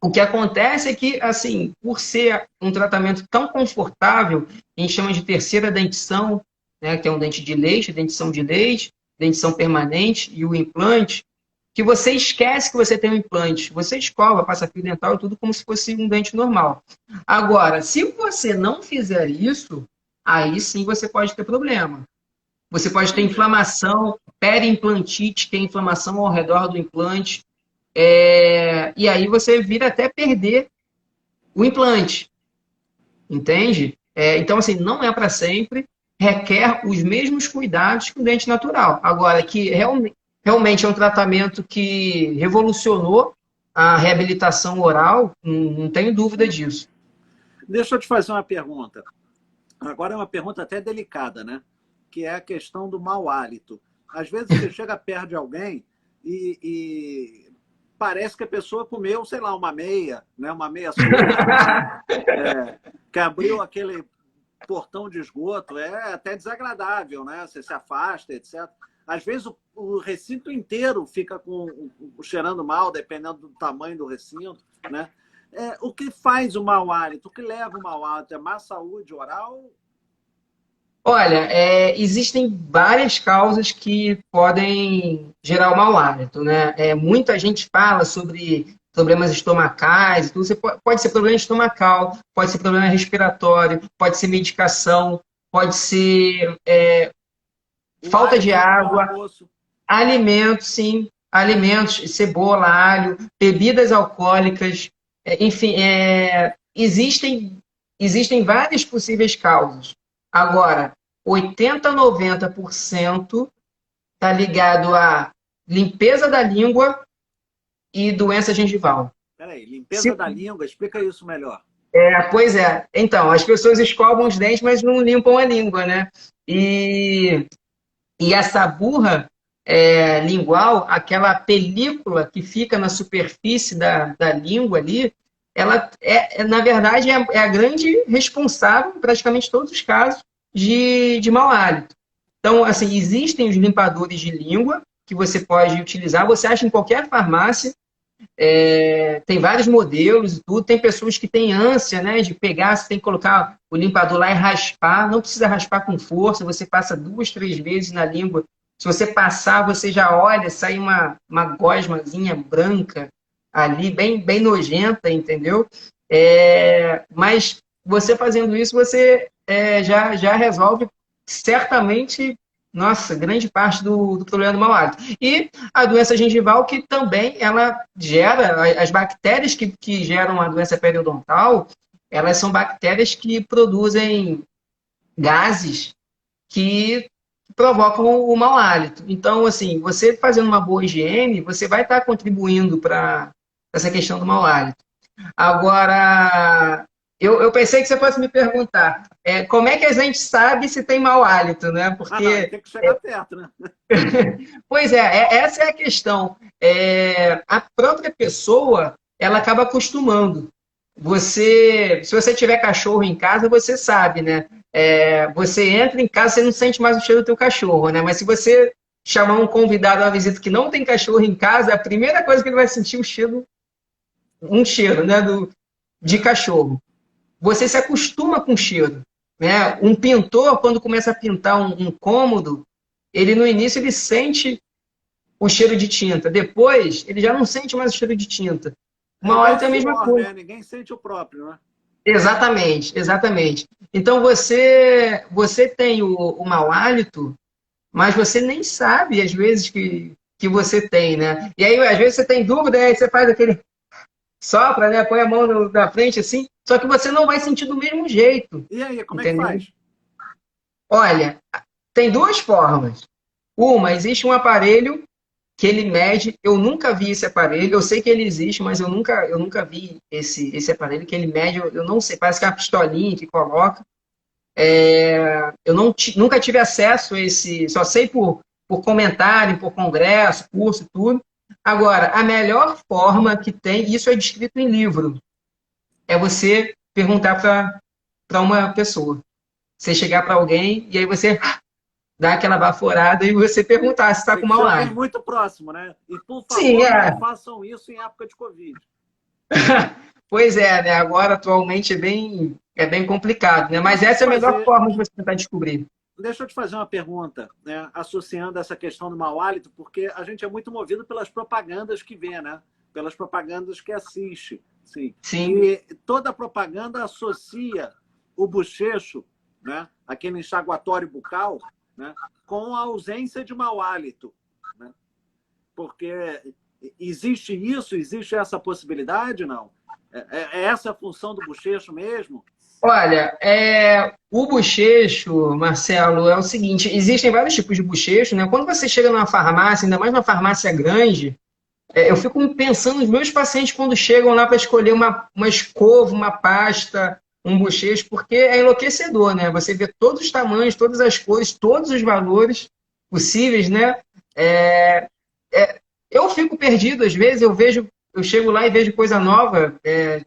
O que acontece é que, assim, por ser um tratamento tão confortável, a gente chama de terceira dentição, né, que é um dente de leite, dentição de leite, dentição permanente e o implante, que você esquece que você tem um implante. Você escova, passa fio dental e tudo como se fosse um dente normal. Agora, se você não fizer isso, aí sim você pode ter problema. Você pode ter inflamação, periimplantite, que é inflamação ao redor do implante. E aí você vira até perder o implante, entende? Então, assim, não é para sempre, requer os mesmos cuidados que o dente natural. Agora, que realmente é um tratamento que revolucionou a reabilitação oral, não tenho dúvida disso. Deixa eu te fazer uma pergunta. Agora é uma pergunta até delicada, né? Que é a questão do mau hálito. Às vezes você chega perto de alguém e parece que a pessoa comeu, sei lá, uma meia, né? Uma meia suja, que abriu aquele portão de esgoto. É até desagradável, né? Você se afasta, etc. Às vezes o recinto inteiro fica cheirando mal, dependendo do tamanho do recinto, né? O que faz o mau hálito? O que leva o mau hálito? É má saúde oral? Olha, existem várias causas que podem gerar o mau hálito, né? Muita gente fala sobre problemas estomacais, tudo. Pode ser problema estomacal, pode ser problema respiratório, pode ser medicação, pode ser falta de água, alimentos, sim, alimentos, cebola, alho, bebidas alcoólicas, enfim, existem várias possíveis causas. Agora, 80% a 90% está ligado à limpeza da língua e doença gengival. Peraí, limpeza da língua, explica isso melhor. Pois é. Então, as pessoas escovam os dentes, mas não limpam a língua, né? E essa burra lingual, aquela película que fica na superfície da língua ali, ela, na verdade, é a grande responsável, em praticamente todos os casos, de mau hálito. Então, assim, existem os limpadores de língua que você pode utilizar, você acha em qualquer farmácia, tem vários modelos e tudo, tem pessoas que têm ânsia, né, de pegar, você tem que colocar o limpador lá e raspar, não precisa raspar com força, você passa 2, 3 vezes na língua, se você passar, você já olha, sai uma gosmazinha branca ali, bem, bem nojenta, entendeu? Mas você fazendo isso, você já resolve certamente, nossa, grande parte do problema do mau hálito. E a doença gengival, que também ela gera, as bactérias que geram a doença periodontal, elas são bactérias que produzem gases que provocam o mau hálito. Então, assim, você fazendo uma boa higiene, você vai estar contribuindo para essa questão do mau hálito. Agora, eu pensei que você fosse me perguntar como é que a gente sabe se tem mau hálito, né? Porque tem que chegar perto, né? Pois essa é a questão. A própria pessoa, ela acaba acostumando. Se você tiver cachorro em casa, você sabe, né? Você entra em casa, você não sente mais o cheiro do teu cachorro, né? Mas se você chamar um convidado a uma visita que não tem cachorro em casa, a primeira coisa que ele vai sentir um cheiro, né, de cachorro. Você se acostuma com o cheiro, né? Um pintor, quando começa a pintar um cômodo, ele no início ele sente o cheiro de tinta, depois ele já não sente mais o cheiro de tinta. Uma hora tem a mesma coisa. Ninguém sente o próprio, né? Exatamente, exatamente. Então você tem o mau hálito, mas você nem sabe às vezes que você tem, né? E aí às vezes você tem dúvida, aí você faz aquele sopra, né? Põe a mão na frente assim, só que você não vai sentir do mesmo jeito. E aí, como entendeu? é que faz? Olha, tem duas formas. Uma, existe um aparelho que ele mede, eu nunca vi esse aparelho, eu sei que ele existe, mas eu nunca vi esse aparelho que ele mede, eu não sei, parece que é uma pistolinha que coloca. Eu nunca tive acesso a esse, só sei por comentário, por congresso, curso, tudo. Agora, a melhor forma que tem, isso é descrito em livro, é você perguntar para uma pessoa. Você chegar para alguém e aí você dar aquela baforada e você perguntar se está Tem com que ser mau alguém hálito. muito próximo, né? E, por Sim, favor, não é. façam isso em época de Covid. Pois é, né? Agora, atualmente, é bem complicado, né? Mas essa é a melhor forma de você tentar descobrir. Deixa eu te fazer uma pergunta, né? Associando essa questão do mau hálito, porque a gente é muito movido pelas propagandas que vê, né? Pelas propagandas que assiste. Sim. Sim. E toda propaganda associa o bochecho, né? Aquele enxaguatório bucal, né? Com a ausência de mau hálito, né? Porque existe isso, existe essa possibilidade, não? É essa a função do bochecho mesmo? Olha, o bochecho, Marcelo, é o seguinte: existem vários tipos de bochecho, né? Quando você chega numa farmácia, ainda mais numa farmácia grande, eu fico pensando nos meus pacientes quando chegam lá para escolher uma escova, uma pasta, um bochecho, porque é enlouquecedor, né? Você vê todos os tamanhos, todas as cores, todos os valores possíveis, né? É, eu fico perdido às vezes, eu chego lá e vejo coisa nova,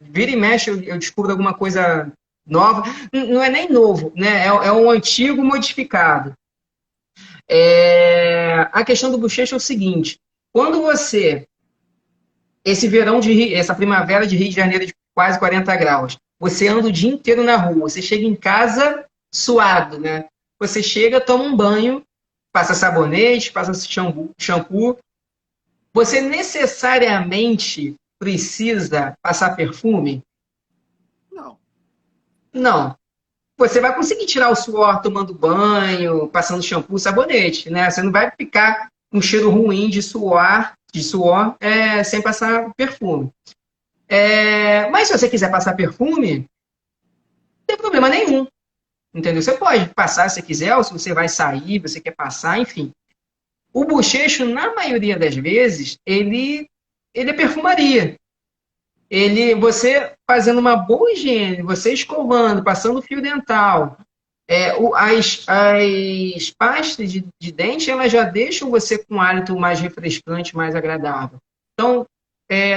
vira e mexe eu descubro alguma coisa nova. Não é nem novo, né? É um antigo modificado. A questão do bochecho é o seguinte: quando você essa primavera de Rio de Janeiro de quase 40 graus, você anda o dia inteiro na rua, você chega em casa suado, né? Você chega, toma um banho, passa sabonete, passa shampoo. Você necessariamente precisa passar perfume? Não. Não. Você vai conseguir tirar o suor tomando banho, passando shampoo, sabonete, né? Você não vai ficar um cheiro ruim de suor sem passar perfume. Mas se você quiser passar perfume, não tem problema nenhum, entendeu? Você pode passar se quiser, ou se você vai sair, você quer passar, enfim. O bochecho, na maioria das vezes, ele é perfumaria. Você fazendo uma boa higiene, você escovando, passando fio dental, as pastas de dente, elas já deixam você com um hálito mais refrescante, mais agradável. Então,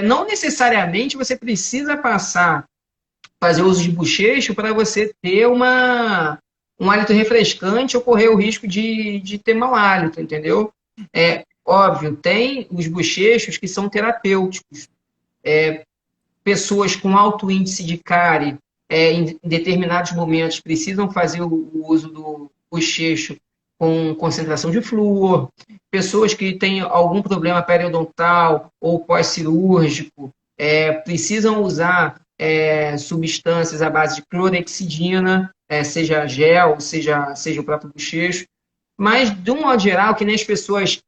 não necessariamente você precisa fazer uso de bochecho para você ter um hálito refrescante ou correr o risco de ter mau hálito, entendeu? Óbvio, tem os bochechos que são terapêuticos. Pessoas com alto índice de cárie, em determinados momentos, precisam fazer o uso do bochecho com concentração de flúor. Pessoas que têm algum problema periodontal ou pós-cirúrgico precisam usar substâncias à base de clorexidina, seja gel, seja o próprio bochecho. Mas, de um modo geral, que nem as pessoas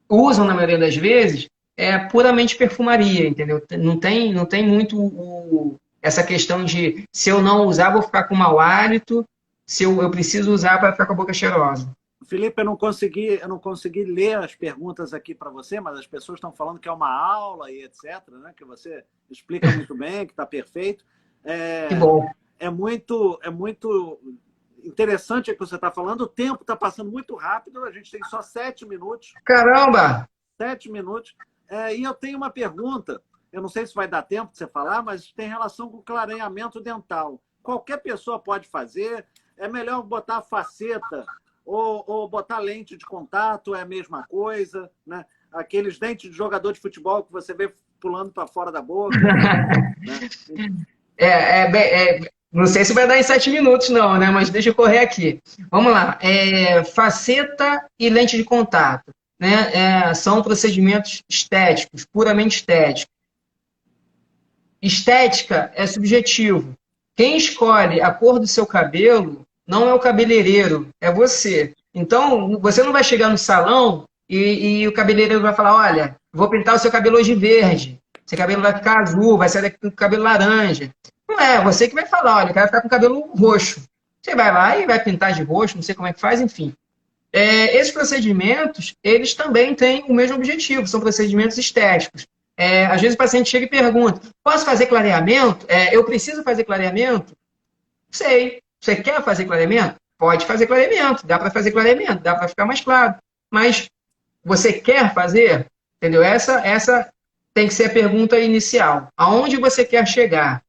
usam na maioria das vezes, é puramente perfumaria, entendeu? Não tem muito essa questão de se eu não usar, vou ficar com mau hálito, se eu preciso usar para ficar com a boca cheirosa. Felipe, eu não consegui ler as perguntas aqui para você, mas as pessoas estão falando que é uma aula e etc., né? Que você explica muito bem, que está perfeito. Que É, bom. é muito interessante o que você está falando. O tempo está passando muito rápido, a gente tem só 7 minutos. Caramba! 7 minutos. E eu tenho uma pergunta, eu não sei se vai dar tempo de você falar, mas tem relação com clareamento dental. Qualquer pessoa pode fazer? É melhor botar faceta ou botar lente de contato? É a mesma coisa, né? Aqueles dentes de jogador de futebol que você vê pulando para fora da boca, né? Não sei se vai dar em 7 minutos, não, né? Mas deixa eu correr aqui. Vamos lá. Faceta e lente de contato, né? São procedimentos estéticos, puramente estéticos. Estética é subjetivo. Quem escolhe a cor do seu cabelo não é o cabeleireiro, é você. Então, você não vai chegar no salão e o cabeleireiro vai falar: olha, vou pintar o seu cabelo hoje verde, seu cabelo vai ficar azul, vai sair daqui com o cabelo laranja. Não é, você que vai falar: olha, eu quero ficar com o cabelo roxo. Você vai lá e vai pintar de roxo, não sei como é que faz, enfim. Esses procedimentos, eles também têm o mesmo objetivo, são procedimentos estéticos. Às vezes o paciente chega e pergunta: posso fazer clareamento? Eu preciso fazer clareamento? Sei. Você quer fazer clareamento? Pode fazer clareamento, dá para fazer clareamento, dá para ficar mais claro. Mas você quer fazer? Entendeu? Essa tem que ser a pergunta inicial. Aonde você quer chegar?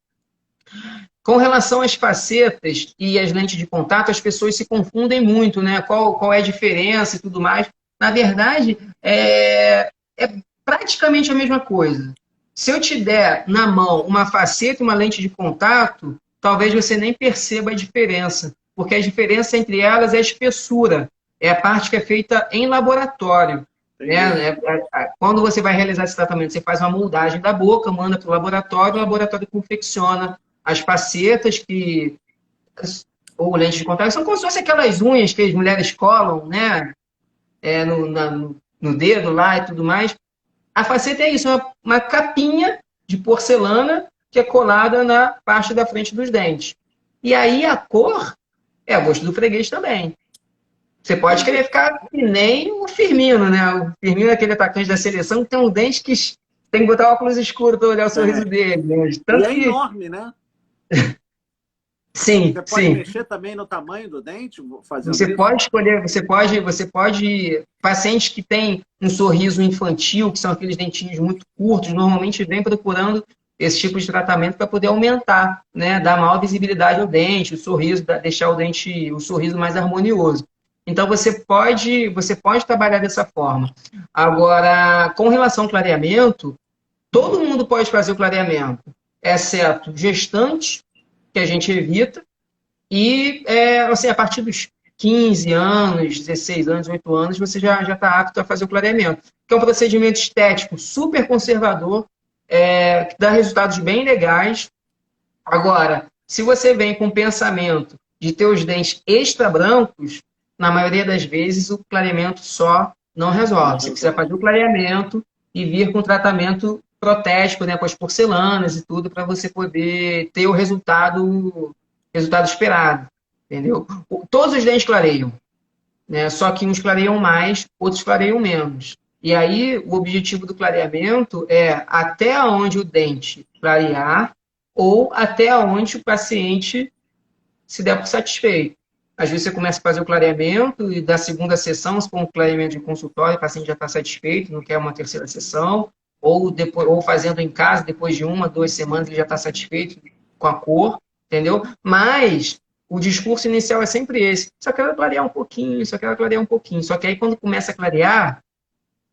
Com relação às facetas e às lentes de contato, as pessoas se confundem muito, né? Qual é a diferença e tudo mais. Na verdade, é praticamente a mesma coisa. Se eu te der na mão uma faceta e uma lente de contato, talvez você nem perceba a diferença, porque a diferença entre elas é a espessura, é a parte que é feita em laboratório. Né? Quando você vai realizar esse tratamento, você faz uma moldagem da boca, manda para o laboratório confecciona as facetas ou lentes de contato, são como se fossem aquelas unhas que as mulheres colam, né? No dedo lá e tudo mais. A faceta é isso, uma capinha de porcelana que é colada na parte da frente dos dentes. E aí a cor é a gosto do freguês também. Você pode querer ficar que nem o Firmino, né? O Firmino é aquele atacante da seleção que tem um dente que tem que botar óculos escuros para olhar o sorriso dele. Né? Tanto e é enorme, né? Sim, você pode mexer também no tamanho do dente? Você pode escolher, você pode... Pacientes que têm um sorriso infantil, que são aqueles dentinhos muito curtos, normalmente vêm procurando esse tipo de tratamento para poder aumentar, né? Dar maior visibilidade ao dente, o sorriso, deixar o sorriso mais harmonioso. Então, você pode trabalhar dessa forma. Agora, com relação ao clareamento, todo mundo pode fazer o clareamento, exceto gestantes, que a gente evita, e assim, a partir dos 15 anos, 16 anos, 8 anos, você já está apto a fazer o clareamento, que é um procedimento estético super conservador, que dá resultados bem legais. Agora, se você vem com o pensamento de ter os dentes extra brancos, na maioria das vezes o clareamento só não resolve. Você precisa fazer o clareamento e vir com tratamento protético, né, com as porcelanas e tudo, para você poder ter o resultado esperado, entendeu? Todos os dentes clareiam, né? Só que uns clareiam mais, outros clareiam menos. E aí, o objetivo do clareamento é até onde o dente clarear ou até onde o paciente se der por satisfeito. Às vezes você começa a fazer o clareamento e da segunda sessão, se for um clareamento de consultório, o paciente já está satisfeito, não quer uma terceira sessão, ou fazendo em casa, depois de 1, 2 semanas, ele já está satisfeito com a cor, entendeu? Mas o discurso inicial é sempre esse. Só quero clarear um pouquinho, só quero clarear um pouquinho. Só que aí quando começa a clarear,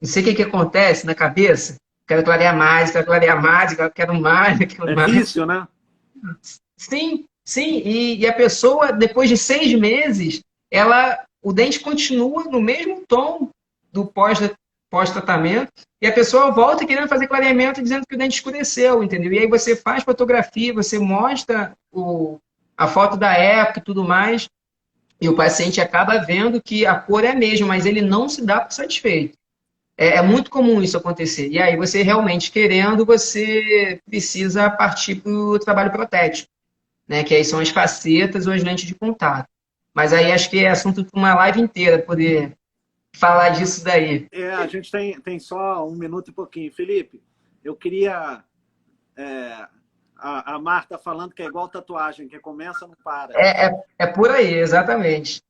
não sei o que acontece na cabeça, quero clarear mais, quero clarear mais, quero mais, quero mais. É vício, né? Sim, sim. E a pessoa, depois de 6 meses, o dente continua no mesmo tom do pós-tratamento, e a pessoa volta querendo fazer clareamento dizendo que o dente escureceu, entendeu? E aí você faz fotografia, você mostra a foto da época e tudo mais, e o paciente acaba vendo que a cor é a mesma, mas ele não se dá por satisfeito. É muito comum isso acontecer. E aí você realmente querendo, você precisa partir para o trabalho protético, né? Que aí são as facetas ou as lentes de contato. Mas aí acho que é assunto para uma live inteira poder falar disso daí. A gente tem só 1 minuto e pouquinho. Felipe, eu queria... a Marta falando que é igual tatuagem, que começa, não para. É por aí, exatamente.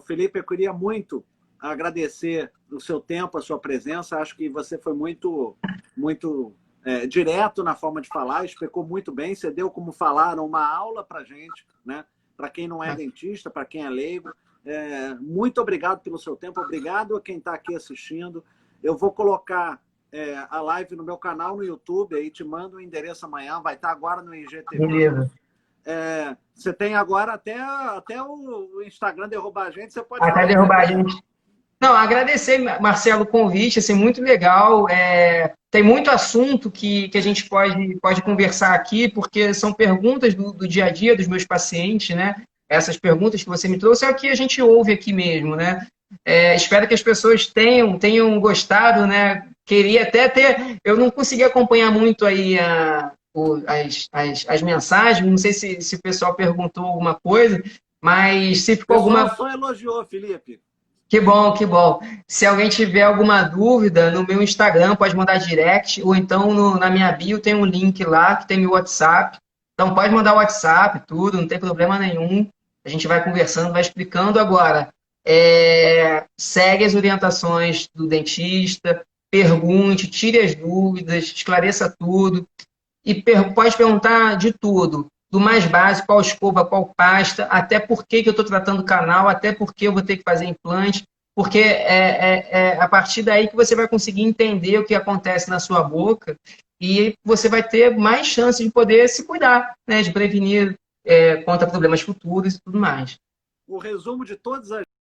Felipe, eu queria muito agradecer o seu tempo, a sua presença. Acho que você foi muito direto na forma de falar, explicou muito bem. Você deu, como falaram, uma aula para a gente, né? Para quem não é dentista, para quem é leigo. Muito obrigado pelo seu tempo, obrigado a quem está aqui assistindo. Eu vou colocar a live no meu canal no YouTube, aí te mando o endereço amanhã, vai estar agora no IGTV. Beleza. Você tem agora até o Instagram derrubar a gente, você pode até derrubar a gente. Não, agradecer, Marcelo, o convite, assim, muito legal. Tem muito assunto que a gente pode conversar aqui, porque são perguntas do dia a dia dos meus pacientes, né? Essas perguntas que você me trouxe é o que a gente ouve aqui mesmo, né? Espero que as pessoas tenham gostado, né? Queria até ter... Eu não consegui acompanhar muito aí as mensagens, não sei se o pessoal perguntou alguma coisa, mas se ficou alguma... O pessoal só elogiou, Felipe. Que bom, que bom. Se alguém tiver alguma dúvida, no meu Instagram pode mandar direct, ou então na minha bio tem um link lá que tem meu WhatsApp. Então pode mandar o WhatsApp, tudo, não tem problema nenhum. A gente vai conversando, vai explicando agora. Segue as orientações do dentista, pergunte, tire as dúvidas, esclareça tudo. E pode perguntar de tudo. do mais básico, qual escova, qual pasta, até por que eu estou tratando o canal, até por que eu vou ter que fazer implante, porque é a partir daí que você vai conseguir entender o que acontece na sua boca e você vai ter mais chance de poder se cuidar, né, de prevenir contra problemas futuros e tudo mais. O resumo de todas as